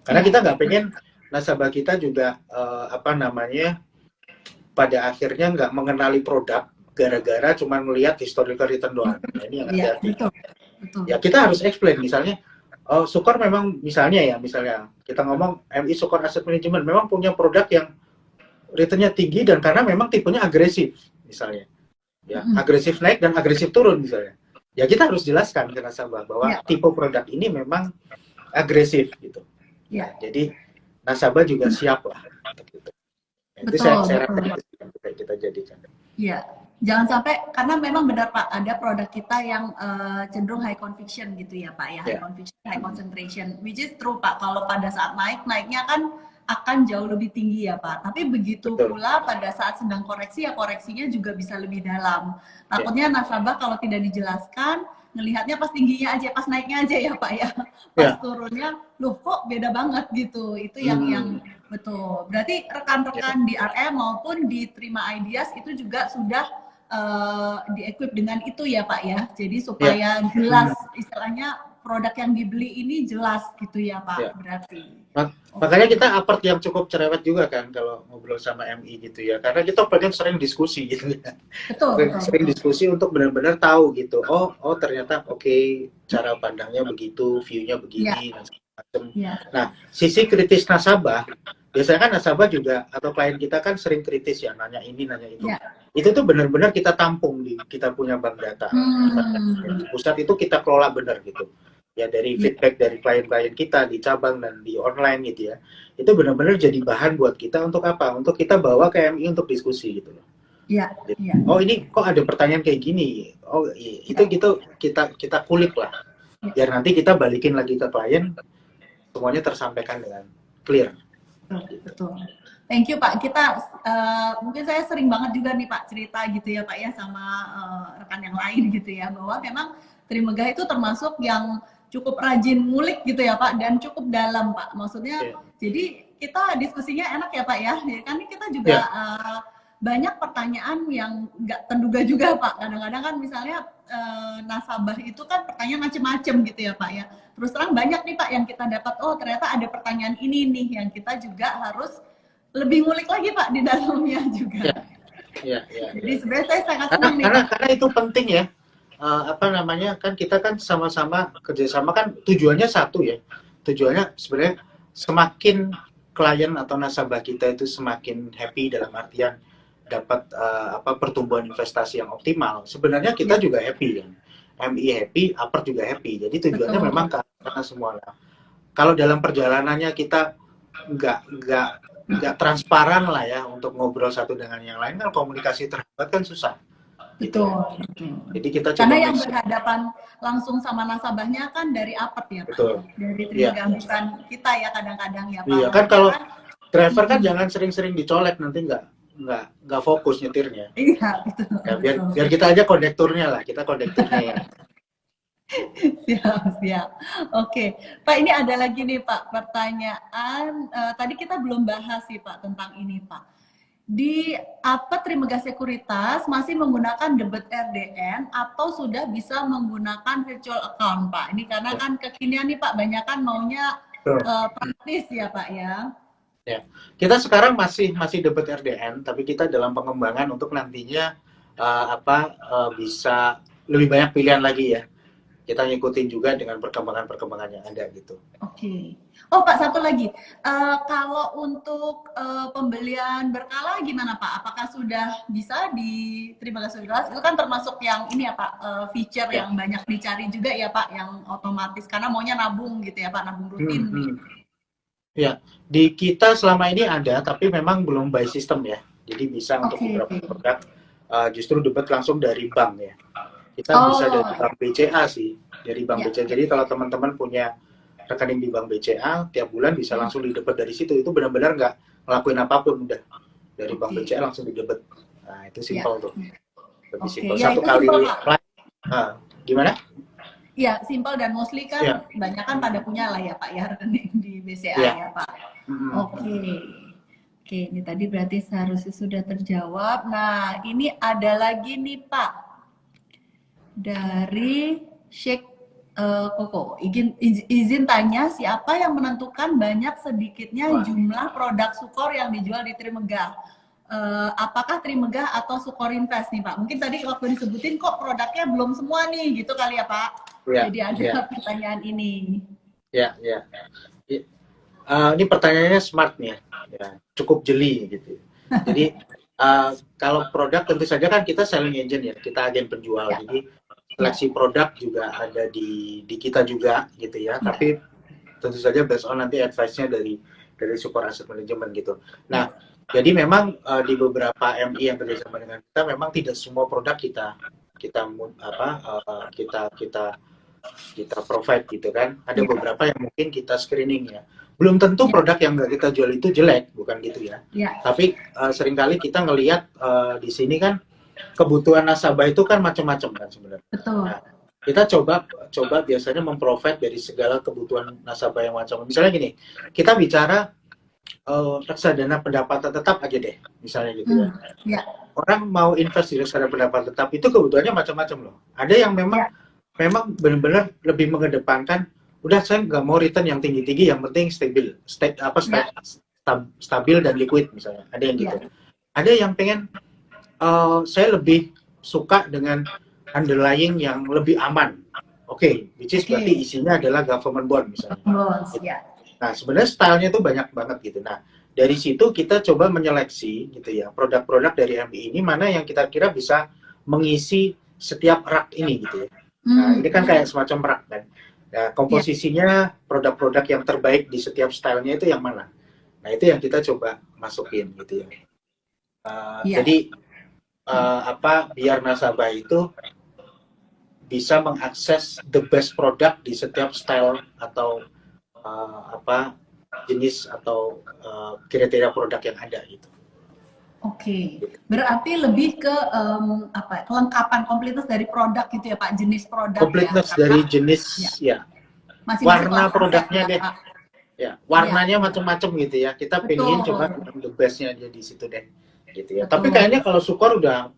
Speaker 2: karena kita nggak pengen nasabah kita juga pada akhirnya nggak mengenali produk gara-gara cuma melihat historical return doang. Nah, ini yang hati-hati. Ya kita harus explain, misalnya Sukor memang misalnya kita ngomong MI Sukor Asset Management memang punya produk yang returnnya tinggi dan karena memang tipenya agresif misalnya. Ya, agresif naik dan agresif turun misalnya. Ya kita harus jelaskan ke nasabah bahwa tipe produk ini memang agresif gitu. Ya, jadi nasabah juga siap lah. Gitu. Itu saya rasa kita jadikan.
Speaker 1: Iya. Jangan sampai, karena memang benar Pak, ada produk kita yang cenderung high conviction gitu ya Pak ya, high
Speaker 2: Ya.
Speaker 1: conviction, high concentration, which is true Pak, kalau pada saat naiknya kan akan jauh lebih tinggi ya Pak, tapi begitu
Speaker 2: Betul.
Speaker 1: pula pada saat sedang koreksi ya koreksinya juga bisa lebih dalam.
Speaker 2: Ya.
Speaker 1: Takutnya nasabah kalau tidak dijelaskan, ngelihatnya pas tingginya aja, pas naiknya aja ya Pak ya, pas turunnya, loh kok beda banget gitu, itu yang betul. Berarti rekan-rekan di RM maupun di Terima Ideas itu juga sudah di-equip dengan itu ya Pak ya. Jadi supaya jelas istilahnya produk yang dibeli ini jelas gitu ya Pak. Berarti.
Speaker 2: Makanya kita apart yang cukup cerewet juga kan kalau ngobrol sama MI gitu ya. Karena kita pengen sering diskusi gitu ya.
Speaker 1: Betul.
Speaker 2: Sering diskusi untuk benar-benar tahu gitu. Oh ternyata oke, cara pandangnya begitu, view-nya begini dan segala macam. Nah, sisi kritis nasabah, biasanya kan nasabah juga atau klien kita kan sering kritis ya, nanya ini, nanya itu. Itu tuh benar-benar kita tampung di kita punya bank data. Di pusat itu kita kelola benar gitu. Ya dari feedback dari klien-klien kita di cabang dan di online gitu ya. Itu benar-benar jadi bahan buat kita untuk apa? Untuk kita bawa ke MI untuk diskusi gitu loh.
Speaker 1: Iya.
Speaker 2: Oh ini kok ada pertanyaan kayak gini. Oh itu gitu kita kulik lah. Biar nanti kita balikin lagi ke klien, semuanya tersampaikan dengan clear.
Speaker 1: Betul. Thank you Pak. Kita mungkin saya sering banget juga nih Pak cerita gitu ya Pak ya sama rekan yang lain gitu ya, bahwa memang Trimegah itu termasuk yang cukup rajin ngulik gitu ya Pak, dan cukup dalam Pak. Maksudnya jadi kita diskusinya enak ya Pak ya. Kan kita juga banyak pertanyaan yang nggak terduga juga Pak. Kadang-kadang kan misalnya nasabah itu kan pertanyaan macam-macam gitu ya Pak ya. Terus terang banyak nih Pak yang kita dapat, oh ternyata ada pertanyaan ini nih yang kita juga harus lebih ngulik lagi Pak di dalamnya juga. Jadi sebenarnya saya sangat senang nih Pak.
Speaker 2: Karena itu penting ya. Apa namanya, kan kita kan sama-sama kerjasama kan tujuannya satu ya. Tujuannya sebenarnya semakin klien atau nasabah kita itu semakin happy dalam artian dapat pertumbuhan investasi yang optimal. Sebenarnya kita juga happy kan. MI happy, Apert juga happy. Jadi tujuannya memang karena semua. Kalau dalam perjalanannya kita nggak transparan lah ya untuk ngobrol satu dengan yang lain, kan komunikasi terhambat kan susah.
Speaker 1: Betul.
Speaker 2: Jadi kita
Speaker 1: karena yang berhadapan langsung sama nasabahnya kan dari Apert ya Pak.
Speaker 2: Betul.
Speaker 1: Dari Trimegah bukan kita ya kadang-kadang ya Pak.
Speaker 2: Iya kan kalau driver kan jangan sering-sering dicolek, nanti nggak fokus nyetirnya.
Speaker 1: Iya betul.
Speaker 2: Ya, biar kita aja kondekturnya lah, kita kondekturnya ya.
Speaker 1: Siap. Oke, Pak ini ada lagi nih Pak pertanyaan. Tadi kita belum bahas sih Pak tentang ini Pak. Di apa Trimegah Sekuritas masih menggunakan debit RDN atau sudah bisa menggunakan virtual account Pak? Ini karena kan kekinian nih Pak, banyak kan maunya praktis ya Pak ya.
Speaker 2: Ya, kita sekarang masih debit RDN, tapi kita dalam pengembangan untuk nantinya bisa lebih banyak pilihan lagi ya. Kita ngikutin juga dengan perkembangan yang ada gitu.
Speaker 1: Oke. Oh Pak, satu lagi. Kalau untuk pembelian berkala gimana Pak? Apakah sudah bisa di Trimegah Sekuritas? Itu kan termasuk yang ini ya Pak, feature yang banyak dicari juga ya Pak, yang otomatis karena maunya nabung gitu ya Pak, nabung rutin.
Speaker 2: Ya, di kita selama ini ada, tapi memang belum by system ya. Jadi bisa untuk beberapa produk justru debit langsung dari bank ya. Kita bisa dari bank BCA sih, dari bank BCA. Jadi kalau teman-teman punya rekening di bank BCA, tiap bulan bisa langsung didebet dari situ. Itu benar-benar nggak ngelakuin apapun, udah dari bank BCA langsung didebet. Nah itu simpel tuh, lebih simpel. Satu kali. Gimana?
Speaker 1: Ya, simple dan mostly kan banyak kan pada punya lah ya Pak ya rekening di BCA ya Pak. Oke, ini tadi berarti seharusnya sudah terjawab. Nah, ini ada lagi nih Pak dari Sheikh Koko. Izin tanya, siapa yang menentukan banyak sedikitnya jumlah produk Sukor yang dijual di Trimegah? Apakah Trimegah atau Sukor Invest nih Pak? Mungkin tadi waktu disebutin kok produknya belum semua nih, gitu kali ya Pak? Jadi ada pertanyaan ini.
Speaker 2: Ini pertanyaannya smart nih ya, cukup jeli gitu. Jadi kalau produk tentu saja kan kita selling agent ya, kita agen penjual. Jadi seleksi produk juga ada di kita juga gitu ya. Tapi tentu saja based on nanti advice-nya dari Sukor Asset Management gitu. Nah, Jadi memang di beberapa MI yang kerjasama dengan kita, memang tidak semua produk kita kita provide gitu kan. Ada
Speaker 1: Ya,
Speaker 2: beberapa yang mungkin kita screening ya. Belum tentu
Speaker 1: ya,
Speaker 2: produk yang nggak kita jual itu jelek, bukan gitu ya.
Speaker 1: ya,
Speaker 2: Tapi seringkali kita ngelihat di sini kan kebutuhan nasabah itu kan macam-macam kan sebenarnya.
Speaker 1: betul.
Speaker 2: Nah, kita coba biasanya memprovide dari segala kebutuhan nasabah yang macam. Misalnya gini, kita bicara reksadana pendapatan tetap aja deh, misalnya gitu ya.
Speaker 1: Ya,
Speaker 2: Orang mau invest di reksadana pendapatan tetap itu kebutuhannya macam-macam loh. Ada yang memang
Speaker 1: ya,
Speaker 2: benar-benar lebih mengedepankan, udah saya nggak mau return yang tinggi-tinggi, yang penting stabil,
Speaker 1: ya,
Speaker 2: stabil dan liquid misalnya. Ada yang gitu.
Speaker 1: ya.
Speaker 2: Ada yang pengen saya lebih suka dengan underlying yang lebih aman. Oke, which is berarti
Speaker 1: Oke,
Speaker 2: isinya adalah government bond misalnya.
Speaker 1: bonus, ya.
Speaker 2: Nah, sebenarnya stylenya tuh banyak banget gitu. Nah, dari situ kita coba menyeleksi gitu ya, produk-produk dari MI ini mana yang kita kira bisa mengisi setiap rak ini gitu ya. Nah, ini kan kayak semacam rak kan. Nah,
Speaker 1: Ya,
Speaker 2: komposisinya produk-produk yang terbaik di setiap stylenya itu yang mana? Nah, itu yang kita coba masukin gitu ya.
Speaker 1: ya.
Speaker 2: Jadi biar nasabah itu bisa mengakses the best product di setiap style atau jenis atau kriteria produk yang ada gitu.
Speaker 1: Oke, berarti lebih ke kelengkapan kompletus dari produk gitu ya Pak, jenis produk ya,
Speaker 2: Completeness
Speaker 1: karena
Speaker 2: dari jenis
Speaker 1: ya
Speaker 2: ya,
Speaker 1: masing-masing
Speaker 2: warna
Speaker 1: kelas aset
Speaker 2: produknya
Speaker 1: ya
Speaker 2: deh,
Speaker 1: Pak.
Speaker 2: ya
Speaker 1: Ya,
Speaker 2: warnanya macam-macam gitu ya. Kita pingin
Speaker 1: betul,
Speaker 2: coba yang the bestnya aja di situ deh, gitu ya. Tapi
Speaker 1: betul.
Speaker 2: kayaknya kalau Sukor udah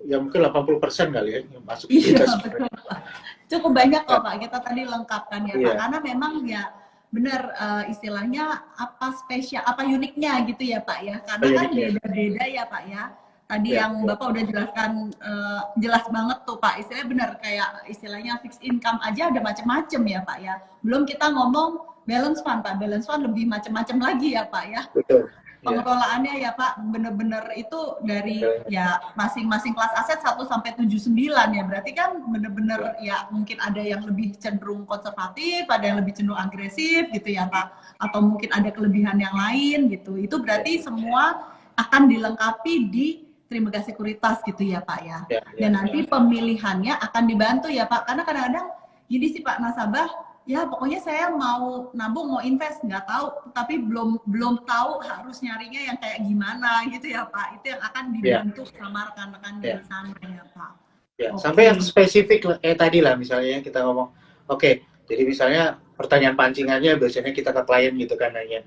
Speaker 2: ya mungkin 80% kali ya yang masuk ke
Speaker 1: Iya,
Speaker 2: kita
Speaker 1: betul
Speaker 2: sebenarnya.
Speaker 1: Pak. Cukup banyak
Speaker 2: Ya,
Speaker 1: kok Pak, kita tadi lengkapkan ya Pak,
Speaker 2: iya,
Speaker 1: karena memang ya benar istilahnya apa spesial, apa uniknya gitu ya Pak ya, karena kan
Speaker 2: uniknya.
Speaker 1: beda-beda ya Pak ya. Tadi
Speaker 2: Ya,
Speaker 1: yang
Speaker 2: ya,
Speaker 1: Bapak udah jelaskan jelas banget tuh Pak, istilahnya benar kayak istilahnya fixed income aja ada macam-macam ya Pak ya. Belum kita ngomong balance fund Pak, balance fund lebih macam-macam lagi ya Pak ya.
Speaker 2: betul. Ya,
Speaker 1: Pengelolaannya ya Pak bener-bener itu dari
Speaker 2: ya,
Speaker 1: ya masing-masing kelas aset 1 sampai 79 ya, berarti kan bener-bener
Speaker 2: ya,
Speaker 1: ya mungkin ada yang lebih cenderung konservatif, ada yang lebih cenderung agresif gitu ya Pak, atau mungkin ada kelebihan yang lain gitu, itu berarti semua akan dilengkapi di Trimegah Sekuritas gitu ya Pak ya.
Speaker 2: ya, ya,
Speaker 1: Dan
Speaker 2: ya.
Speaker 1: nanti pemilihannya akan dibantu ya Pak, karena kadang-kadang gini sih Pak, nasabah ya pokoknya saya mau nabung mau invest nggak tahu, tapi belum tahu harus nyarinya yang kayak gimana gitu ya Pak, itu yang akan
Speaker 2: Ya,
Speaker 1: dibantu sama rekan-rekan
Speaker 2: ya.
Speaker 1: dari sana ya Pak.
Speaker 2: Ya, sampai yang
Speaker 1: Oke.
Speaker 2: spesifik kayak tadi lah misalnya kita ngomong, oke, jadi misalnya pertanyaan pancingannya biasanya kita ke klien gitu kan nanya,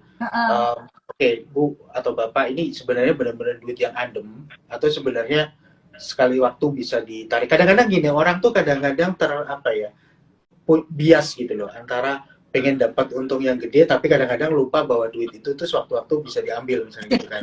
Speaker 2: oke, Bu atau Bapak ini sebenarnya benar-benar duit yang adem atau sebenarnya sekali waktu bisa ditarik. Kadang-kadang gini, orang tuh kadang-kadang bias gitu loh antara pengen dapat untung yang gede tapi kadang-kadang lupa bahwa duit itu tuh sewaktu-waktu bisa diambil misalnya gitu kan.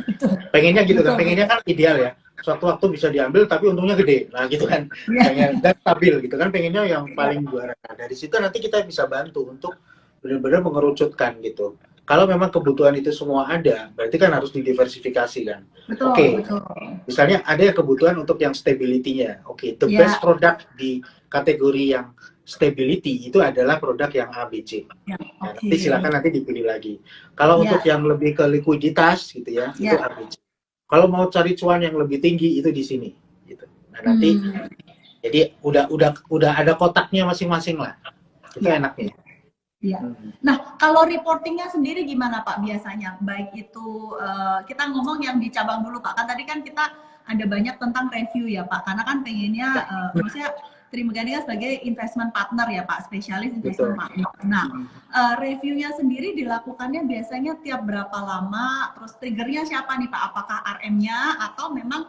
Speaker 2: Pengennya gitu kan,
Speaker 1: Betul
Speaker 2: pengennya
Speaker 1: betul.
Speaker 2: kan ideal ya. Suatu waktu bisa diambil tapi untungnya gede. Nah, gitu kan.
Speaker 1: Ya,
Speaker 2: Pengen dan stabil gitu kan, pengennya yang
Speaker 1: ya,
Speaker 2: paling juara. Nah, dari situ nanti kita bisa bantu untuk benar-benar mengerucutkan gitu. Kalau memang kebutuhan itu semua ada, berarti kan harus didiversifikasi kan.
Speaker 1: betul
Speaker 2: Oke,
Speaker 1: betul.
Speaker 2: misalnya ada yang kebutuhan untuk yang stability-nya. Oke, the best
Speaker 1: Ya,
Speaker 2: product di kategori yang stability itu adalah produk yang ABC.
Speaker 1: ya,
Speaker 2: Nah,
Speaker 1: oke.
Speaker 2: nanti silakan nanti dipilih lagi. Kalau untuk
Speaker 1: Ya,
Speaker 2: yang lebih ke likuiditas gitu ya, itu
Speaker 1: ya.
Speaker 2: ABC. Kalau mau cari cuan yang lebih tinggi itu di sini gitu. Nah, nanti
Speaker 1: Hmm,
Speaker 2: jadi udah ada kotaknya masing-masing lah. Itu
Speaker 1: ya.
Speaker 2: enaknya.
Speaker 1: Iya.
Speaker 2: Hmm.
Speaker 1: Nah, kalau reportingnya sendiri gimana Pak biasanya? Baik itu kita ngomong yang di cabang dulu Pak. Kan tadi kan kita ada banyak tentang review ya Pak. Karena kan pengennya,
Speaker 2: Ya,
Speaker 1: maksudnya Trimegah ini kan sebagai investment partner ya Pak, spesialis investment
Speaker 2: betul.
Speaker 1: partner. Nah,
Speaker 2: Hmm.
Speaker 1: reviewnya sendiri dilakukannya biasanya tiap berapa lama? Terus triggernya siapa nih Pak? Apakah RM-nya atau memang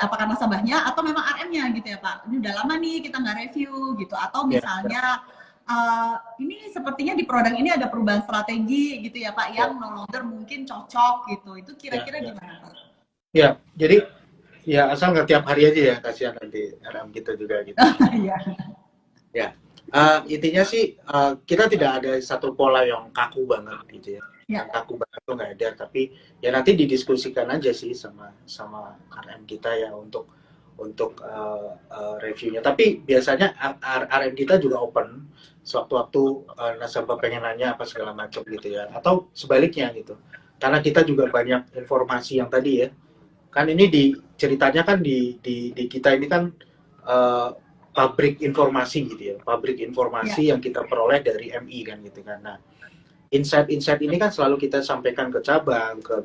Speaker 1: apakah nasabahnya atau memang RM-nya gitu ya Pak? Ini udah lama nih kita nggak review gitu. Atau
Speaker 2: Ya, ya,
Speaker 1: misalnya ini sepertinya di produk ini ada perubahan strategi gitu ya Pak,
Speaker 2: ya,
Speaker 1: yang no longer mungkin cocok gitu. Itu
Speaker 2: ya,
Speaker 1: kira-kira
Speaker 2: ya.
Speaker 1: gimana Pak?
Speaker 2: Ya, jadi ya asal nggak tiap hari aja ya, kasihan nanti alam kita juga gitu.
Speaker 1: Iya.
Speaker 2: Ya, intinya sih kita tidak ada satu pola yang kaku banget gitu ya.
Speaker 1: Ya.
Speaker 2: Yang kaku banget tuh nggak ada, tapi ya nanti didiskusikan aja sih sama sama RM kita ya untuk reviewnya. Tapi biasanya RM kita juga open sewaktu-waktu nasabah pengen nanya apa segala macam gitu ya. Atau sebaliknya gitu. karena kita juga banyak informasi yang tadi ya, kan ini ceritanya kan di kita ini kan pabrik informasi gitu ya, pabrik informasi yang kita peroleh dari MI kan gitu kan. Nah, insight-insight ini kan selalu kita sampaikan ke cabang, ke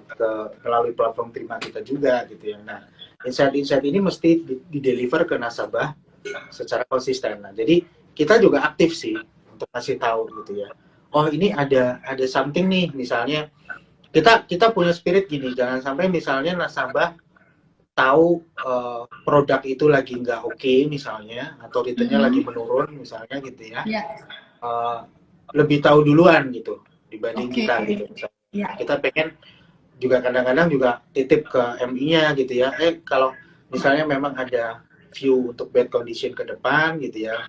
Speaker 2: melalui platform Terima kita juga gitu ya. Nah, insight-insight ini mesti di-deliver ke nasabah secara konsisten. Nah, jadi kita juga aktif sih untuk kasih tahu gitu ya. Oh, ini ada something nih, misalnya kita punya spirit gini, jangan sampai misalnya nasabah tahu produk itu lagi nggak oke misalnya, atau returnnya lagi menurun misalnya gitu ya, lebih tahu duluan gitu dibanding kita gitu. Kita pengen juga kadang-kadang juga titip ke MI-nya gitu ya, kalau misalnya memang ada view untuk bad condition ke depan gitu ya,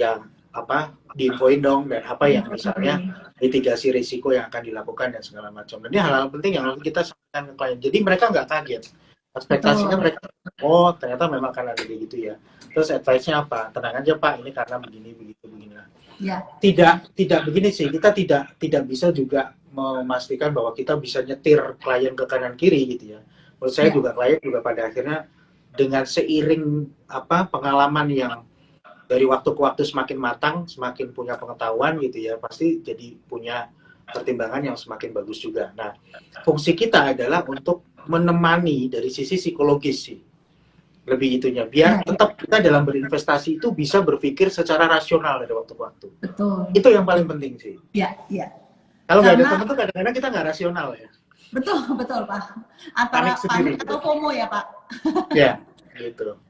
Speaker 2: yang apa diinfoin dong, dan apa yang misalnya mitigasi risiko yang akan dilakukan dan segala macam. Dan ini hal-hal penting yang kita sampaikan ke klien, jadi mereka nggak kaget. Ekspektasinya mereka, oh ternyata memang akan ada kayak gitu ya. Terus advice-nya apa? Tenang aja Pak, ini karena begini, begitu, begini. Ya. Tidak begini sih, kita tidak bisa juga memastikan bahwa kita bisa nyetir klien ke kanan kiri gitu ya. Menurut saya juga klien juga pada akhirnya dengan seiring pengalaman yang dari waktu ke waktu semakin matang, semakin punya pengetahuan gitu ya, pasti jadi punya pertimbangan yang semakin bagus juga. Nah, fungsi kita adalah untuk menemani dari sisi psikologis sih, lebih itunya, biar tetap kita dalam berinvestasi itu bisa berpikir secara rasional dari waktu ke waktu. Betul. Itu yang paling penting sih. Iya, iya. Kalau nggak ada teman tuh kadang-kadang kita nggak rasional ya.
Speaker 1: Betul, betul Pak. Antara panik atau FOMO ya Pak.
Speaker 2: Ya, gitu.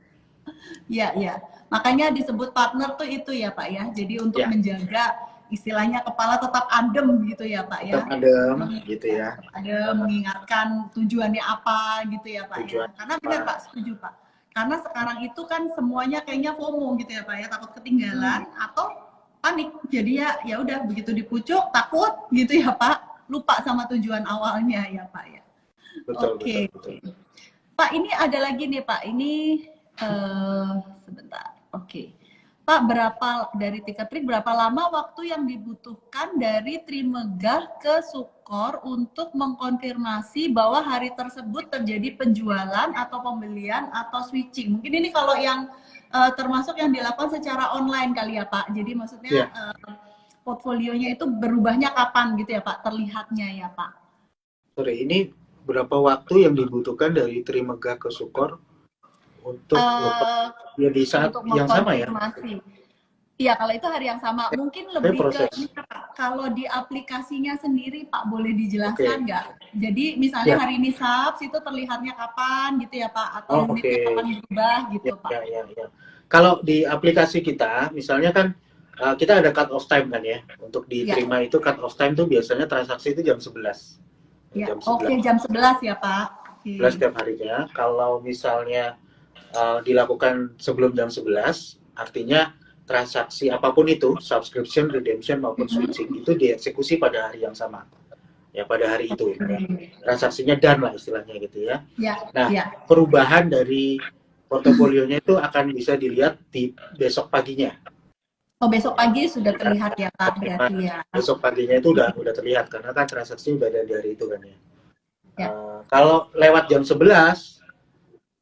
Speaker 1: Iya, iya. Makanya disebut partner tuh itu ya Pak ya. Jadi untuk menjaga istilahnya kepala tetap adem gitu ya Pak ya.
Speaker 2: Tetap adem gitu ya.
Speaker 1: Adem, mengingatkan tujuannya apa gitu ya Pak ya. Karena benar Pak, setuju Pak. Karena sekarang itu kan semuanya kayaknya FOMO gitu ya Pak ya, takut ketinggalan atau panik. Jadi ya udah begitu dipucuk takut gitu ya Pak, lupa sama tujuan awalnya ya Pak ya.
Speaker 2: Betul, betul, betul.
Speaker 1: Pak, ini ada lagi nih Pak. Ini sebentar. Oke. Pak, berapa dari Tiket Trik berapa lama waktu yang dibutuhkan dari Trimegah ke Sukor untuk mengkonfirmasi bahwa hari tersebut terjadi penjualan atau pembelian atau switching? Mungkin ini kalau yang termasuk yang dilakukan secara online kali ya Pak. Jadi maksudnya portfolionya itu berubahnya kapan gitu ya Pak? Terlihatnya ya Pak.
Speaker 2: Sorry, ini berapa waktu yang dibutuhkan dari Trimegah ke Sukor untuk ya di saat yang sama ya?
Speaker 1: Iya, kalau itu hari yang sama. Mungkin lebih ke kalau di aplikasinya sendiri Pak, boleh dijelaskan nggak? Jadi misalnya hari ini Sabtu itu terlihatnya kapan gitu ya Pak? Atau unitnya kapan berubah gitu Pak?
Speaker 2: Ya. Kalau di aplikasi kita, misalnya kan kita ada cut off time kan ya. Untuk diterima itu cut off time tuh biasanya transaksi itu jam 11.
Speaker 1: Ya, jam 11 ya Pak.
Speaker 2: 11 setiap harinya. Kalau misalnya dilakukan sebelum jam 11, artinya transaksi apapun itu, subscription, redemption maupun switching, itu dieksekusi pada hari yang sama. Ya, pada hari itu. Ya. Transaksinya done lah istilahnya gitu ya. Nah, perubahan dari portofolionya itu akan bisa dilihat di besok paginya.
Speaker 1: Oh, besok pagi sudah terlihat ya Pak, berarti ya.
Speaker 2: Besok paginya itu udah terlihat, karena kan transaksi udah ada di hari itu kan ya. Kalau lewat jam 11,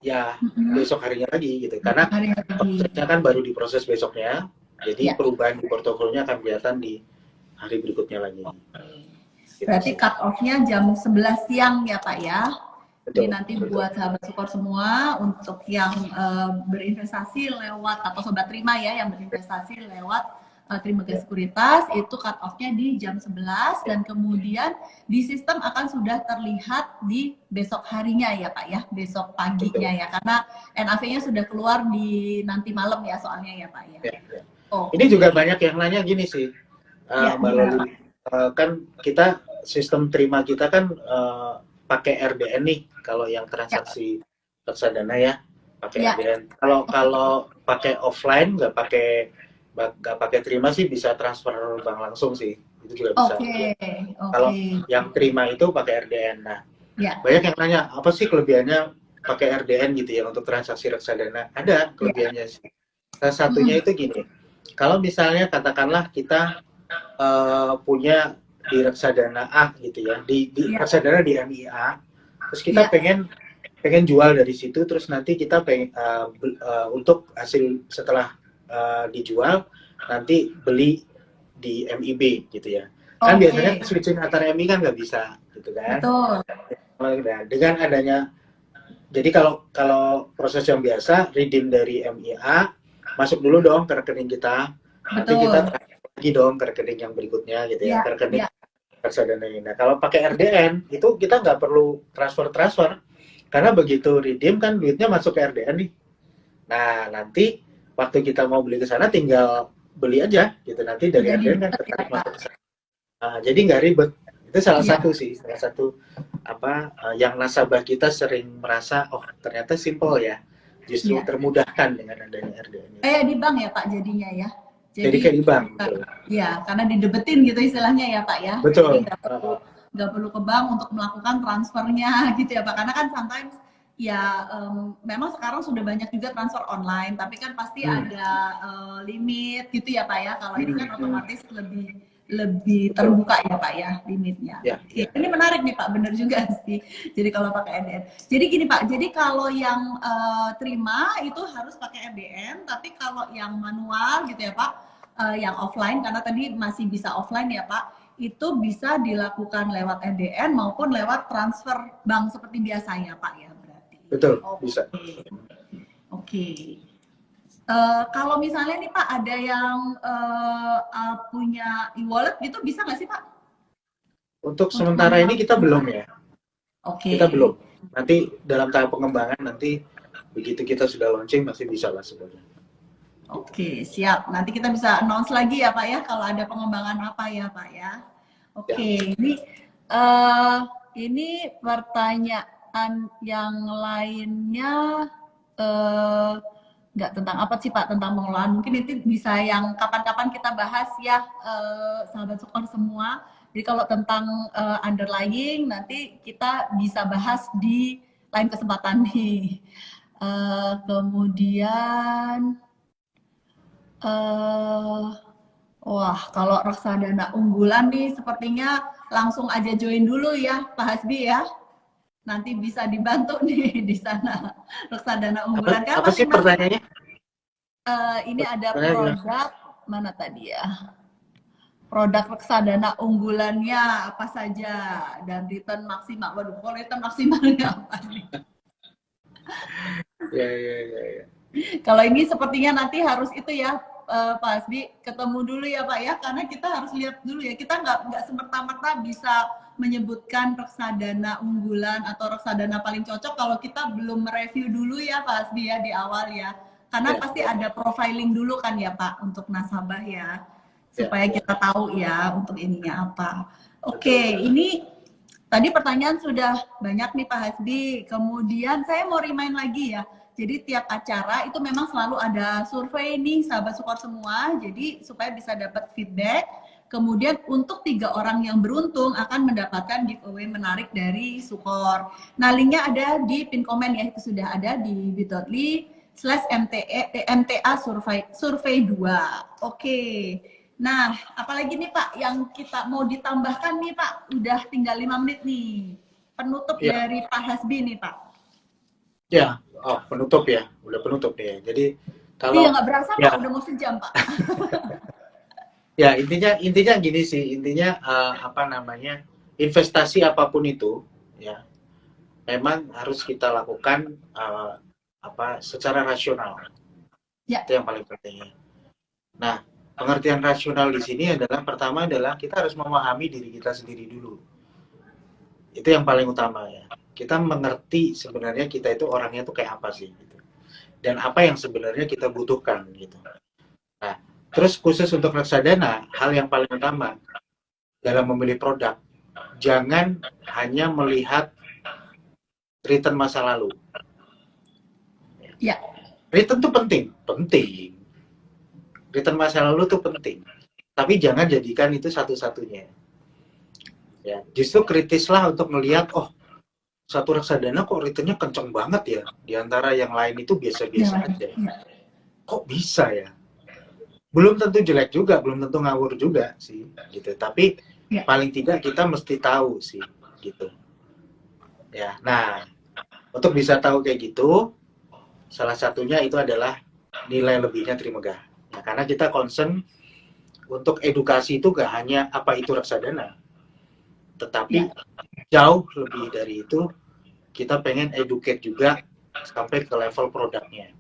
Speaker 2: ya besok harinya lagi gitu, karena prosesnya kan baru diproses besoknya, jadi perubahan di portofolionya akan kelihatan di hari berikutnya lagi.
Speaker 1: Berarti cut off-nya jam 11 siang ya Pak ya. Jadi nanti buat sahabat Sukor semua, untuk yang berinvestasi lewat, atau sobat Terima ya yang berinvestasi lewat Trimegah Sekuritas, itu cut off-nya di jam 11 dan kemudian di sistem akan sudah terlihat di besok harinya ya Pak ya, besok paginya ya, karena NAV-nya sudah keluar di nanti malam ya soalnya ya Pak ya.
Speaker 2: Ini juga banyak yang nanya gini sih, Mbak Loli, kan kita sistem Terima kita kan pakai RDN nih, kalau yang transaksi reksadana ya pakai RDN. Kalau pakai offline nggak pakai Terima sih, bisa transfer bank langsung sih, itu juga bisa. Kalau yang Terima itu pakai RDN. Nah, banyak yang nanya apa sih kelebihannya pakai RDN gitu ya untuk transaksi reksadana. Ada kelebihannya sih. Salah satunya itu gini, kalau misalnya katakanlah kita punya di reksadana A gitu ya, di
Speaker 1: Ya.
Speaker 2: reksadana di MIA, terus kita
Speaker 1: Ya.
Speaker 2: pengen jual dari situ, terus nanti kita pengen untuk hasil setelah dijual nanti beli di MIB gitu ya. Kan biasanya
Speaker 1: Oke.
Speaker 2: switching antara MI kan nggak bisa gitu kan.
Speaker 1: Betul.
Speaker 2: Nah, dengan adanya, jadi kalau proses yang biasa redeem dari MIA masuk dulu dong ke rekening kita, nanti kita
Speaker 1: Betul.
Speaker 2: transfer lagi dong ke rekening yang berikutnya gitu ya,
Speaker 1: Ya.
Speaker 2: ke rekening
Speaker 1: Ya.
Speaker 2: reksadana ini. Nah kalau pakai RDN itu kita nggak perlu transfer karena begitu redeem kan duitnya masuk ke RDN nih. Nah nanti waktu kita mau beli ke sana tinggal beli aja gitu, nanti dari
Speaker 1: Jadi
Speaker 2: RDN kan
Speaker 1: debit ya
Speaker 2: ketarik
Speaker 1: Pak.
Speaker 2: masuk ke sana. Nah, jadi nggak ribet. Itu salah
Speaker 1: Iya.
Speaker 2: satu sih, salah satu yang nasabah kita sering merasa, oh ternyata simple ya, justru
Speaker 1: Iya.
Speaker 2: termudahkan dengan adanya RDN itu.
Speaker 1: Kayak di bank ya Pak jadinya ya.
Speaker 2: Jadi
Speaker 1: Jadi
Speaker 2: kayak di bank, betul.
Speaker 1: ya karena didebetin gitu istilahnya ya Pak ya. Jadi
Speaker 2: Betul.
Speaker 1: nggak perlu ke bank untuk melakukan transfernya gitu ya Pak. Karena kan sometimes ya memang sekarang sudah banyak juga transfer online, tapi kan pasti ada limit gitu ya Pak ya. Kalau ini kan otomatis lebih
Speaker 2: Betul.
Speaker 1: terbuka ya Pak ya limitnya.
Speaker 2: Ya,
Speaker 1: Oke,
Speaker 2: ya.
Speaker 1: ini menarik nih Pak, bener juga sih. Jadi kalau pakai RDN. Jadi gini Pak, jadi kalau yang terima itu harus pakai RDN, tapi kalau yang manual gitu ya Pak, yang offline karena tadi masih bisa offline ya Pak, itu bisa dilakukan lewat RDN maupun lewat transfer bank seperti biasa ya Pak ya berarti.
Speaker 2: Betul,
Speaker 1: Oke.
Speaker 2: bisa.
Speaker 1: Oke. Kalau misalnya nih Pak ada yang punya e-wallet gitu bisa nggak sih Pak?
Speaker 2: Untuk
Speaker 1: Untuk
Speaker 2: sementara ini kita belum ya.
Speaker 1: Oke.
Speaker 2: Kita belum. Nanti dalam tahap pengembangan nanti begitu kita sudah launching masih bisa lah sebenarnya.
Speaker 1: Oke, siap. Nanti kita bisa announce lagi ya Pak ya kalau ada pengembangan apa ya Pak ya. Oke, ini pertanyaan yang lainnya nggak tentang apa sih Pak, tentang pengelolaan. Mungkin itu bisa yang kapan-kapan kita bahas ya, sahabat Sukor semua. Jadi kalau tentang underlying nanti kita bisa bahas di lain kesempatan nih. Kemudian wah, kalau reksadana unggulan nih sepertinya langsung aja join dulu ya, Pak Hasbi ya. Nanti bisa dibantu nih di sana reksadana unggulan kan
Speaker 2: Apa sih
Speaker 1: masing-masing.
Speaker 2: pertanyaannya?
Speaker 1: Ini ada produk mana tadi ya? Produk reksadana unggulannya apa saja dan return maksimal. Waduh, kalau return maksimalnya apa nih?
Speaker 2: Ya.
Speaker 1: Kalau ini sepertinya nanti harus itu ya Pak Hasbi ketemu dulu ya Pak ya, karena kita harus lihat dulu ya, kita nggak semerta-merta bisa menyebutkan reksadana unggulan atau reksadana paling cocok kalau kita belum mereview dulu ya Pak Hasbi ya di awal ya, karena pasti ada profiling dulu kan ya Pak untuk nasabah ya, supaya kita tahu ya untuk ininya apa. Oke, ini tadi pertanyaan sudah banyak nih Pak Hasbi, kemudian saya mau remind lagi ya. Jadi tiap acara itu memang selalu ada survei nih sahabat Sukor semua. Jadi supaya bisa dapat feedback. Kemudian untuk 3 orang yang beruntung akan mendapatkan giveaway menarik dari Sukor. Nah linknya ada di pin komen ya, itu sudah ada di bit.ly/MTA survei 2. Oke. Nah apalagi nih Pak yang kita mau ditambahkan nih Pak, udah tinggal 5 menit nih. Penutup dari Pak Hasbi nih Pak.
Speaker 2: Ya, penutup ya, udah penutup ya. Jadi
Speaker 1: kalau nggak berasa Pak, udah mau sejam Pak.
Speaker 2: Ya intinya gini sih, intinya investasi apapun itu ya memang harus kita lakukan secara rasional. Ya. Itu yang paling penting. Nah, pengertian rasional di sini adalah pertama adalah kita harus memahami diri kita sendiri dulu. Itu yang paling utama ya. Kita mengerti sebenarnya kita itu orangnya tuh kayak apa sih gitu. Dan apa yang sebenarnya kita butuhkan gitu. Nah, terus khusus untuk reksadana, hal yang paling utama dalam memilih produk, jangan hanya melihat return masa lalu.
Speaker 1: Ya.
Speaker 2: Return tuh penting. Return masa lalu tuh penting. Tapi jangan jadikan itu satu-satunya. Ya, justru kritislah untuk melihat, satu reksadana kok returnnya kenceng banget ya, di antara yang lain itu biasa-biasa aja. Kok bisa ya? Belum tentu jelek juga, belum tentu ngawur juga sih, gitu. Tapi
Speaker 1: Ya.
Speaker 2: paling tidak kita mesti tahu sih gitu ya. Nah, untuk bisa tahu kayak gitu, salah satunya itu adalah nilai lebihnya Trimegah ya, karena kita concern untuk edukasi itu gak hanya apa itu reksadana, tetapi jauh lebih dari itu kita pengen educate juga sampai ke level produknya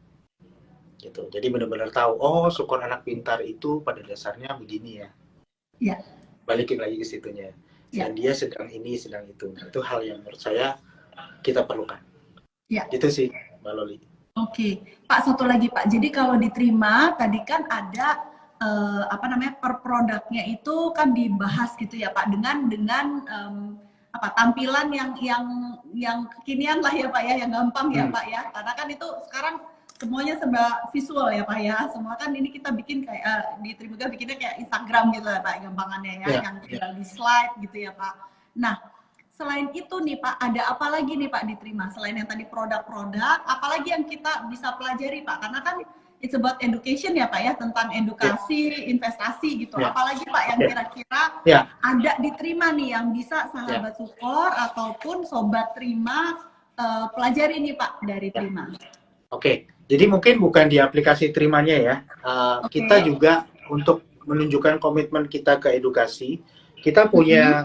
Speaker 2: gitu. Jadi benar-benar tahu, oh Sukor Anak Pintar itu pada dasarnya begini ya.
Speaker 1: Ya.
Speaker 2: Balikin lagi ke situnya.
Speaker 1: Ya.
Speaker 2: Dan dia sedang ini, sedang itu. Itu hal yang menurut saya kita perlukan.
Speaker 1: Ya.
Speaker 2: Gitu sih, Mbak Loli.
Speaker 1: Oke, Pak, satu lagi Pak. Jadi kalau diterima tadi kan ada apa namanya, per produknya itu kan dibahas gitu ya Pak, dengan apa, tampilan yang kekinian lah ya Pak ya, yang gampang ya Pak ya. Karena kan itu sekarang semuanya serba visual ya Pak ya. Semua kan ini kita bikin kayak di Trimegah bikinnya kayak Instagram gitu ya Pak, gampangannya ya, yang tinggal di slide gitu ya Pak. Nah, selain itu nih Pak, ada apa lagi nih Pak diterima? Selain yang tadi produk-produk, apalagi yang kita bisa pelajari Pak? Karena kan it's about education ya Pak ya, tentang edukasi, investasi gitu. Apalagi Pak yang kira-kira ada diterima nih yang bisa sahabat Sukor ataupun sobat Terima pelajari nih Pak dari Terima.
Speaker 2: Oke, jadi mungkin bukan di aplikasi Terimanya ya. Kita juga untuk menunjukkan komitmen kita ke edukasi, kita punya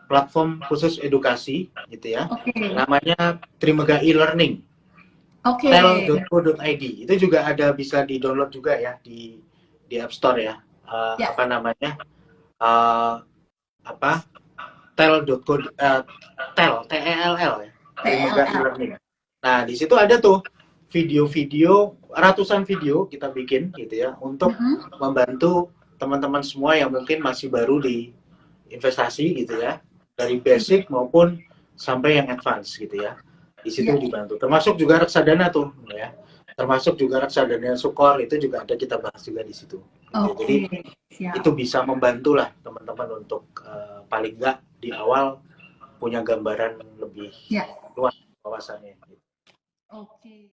Speaker 2: platform khusus edukasi gitu ya. Namanya Trimegah e-learning. tel.co.id. Itu juga ada, bisa di-download juga ya di App Store ya. Apa namanya? tel.co TELL ya. Trimegah e-learning. Nah, di situ ada tuh video-video, ratusan video kita bikin gitu ya, untuk membantu teman-teman semua yang mungkin masih baru di investasi gitu ya, dari basic maupun sampai yang advance gitu ya. Di situ dibantu. Termasuk juga reksadana tuh ya. Termasuk juga reksadana Sukor itu juga ada, kita bahas juga di situ. Gitu. Jadi itu bisa membantu lah teman-teman untuk paling nggak di awal punya gambaran lebih luas wawasannya. Gitu.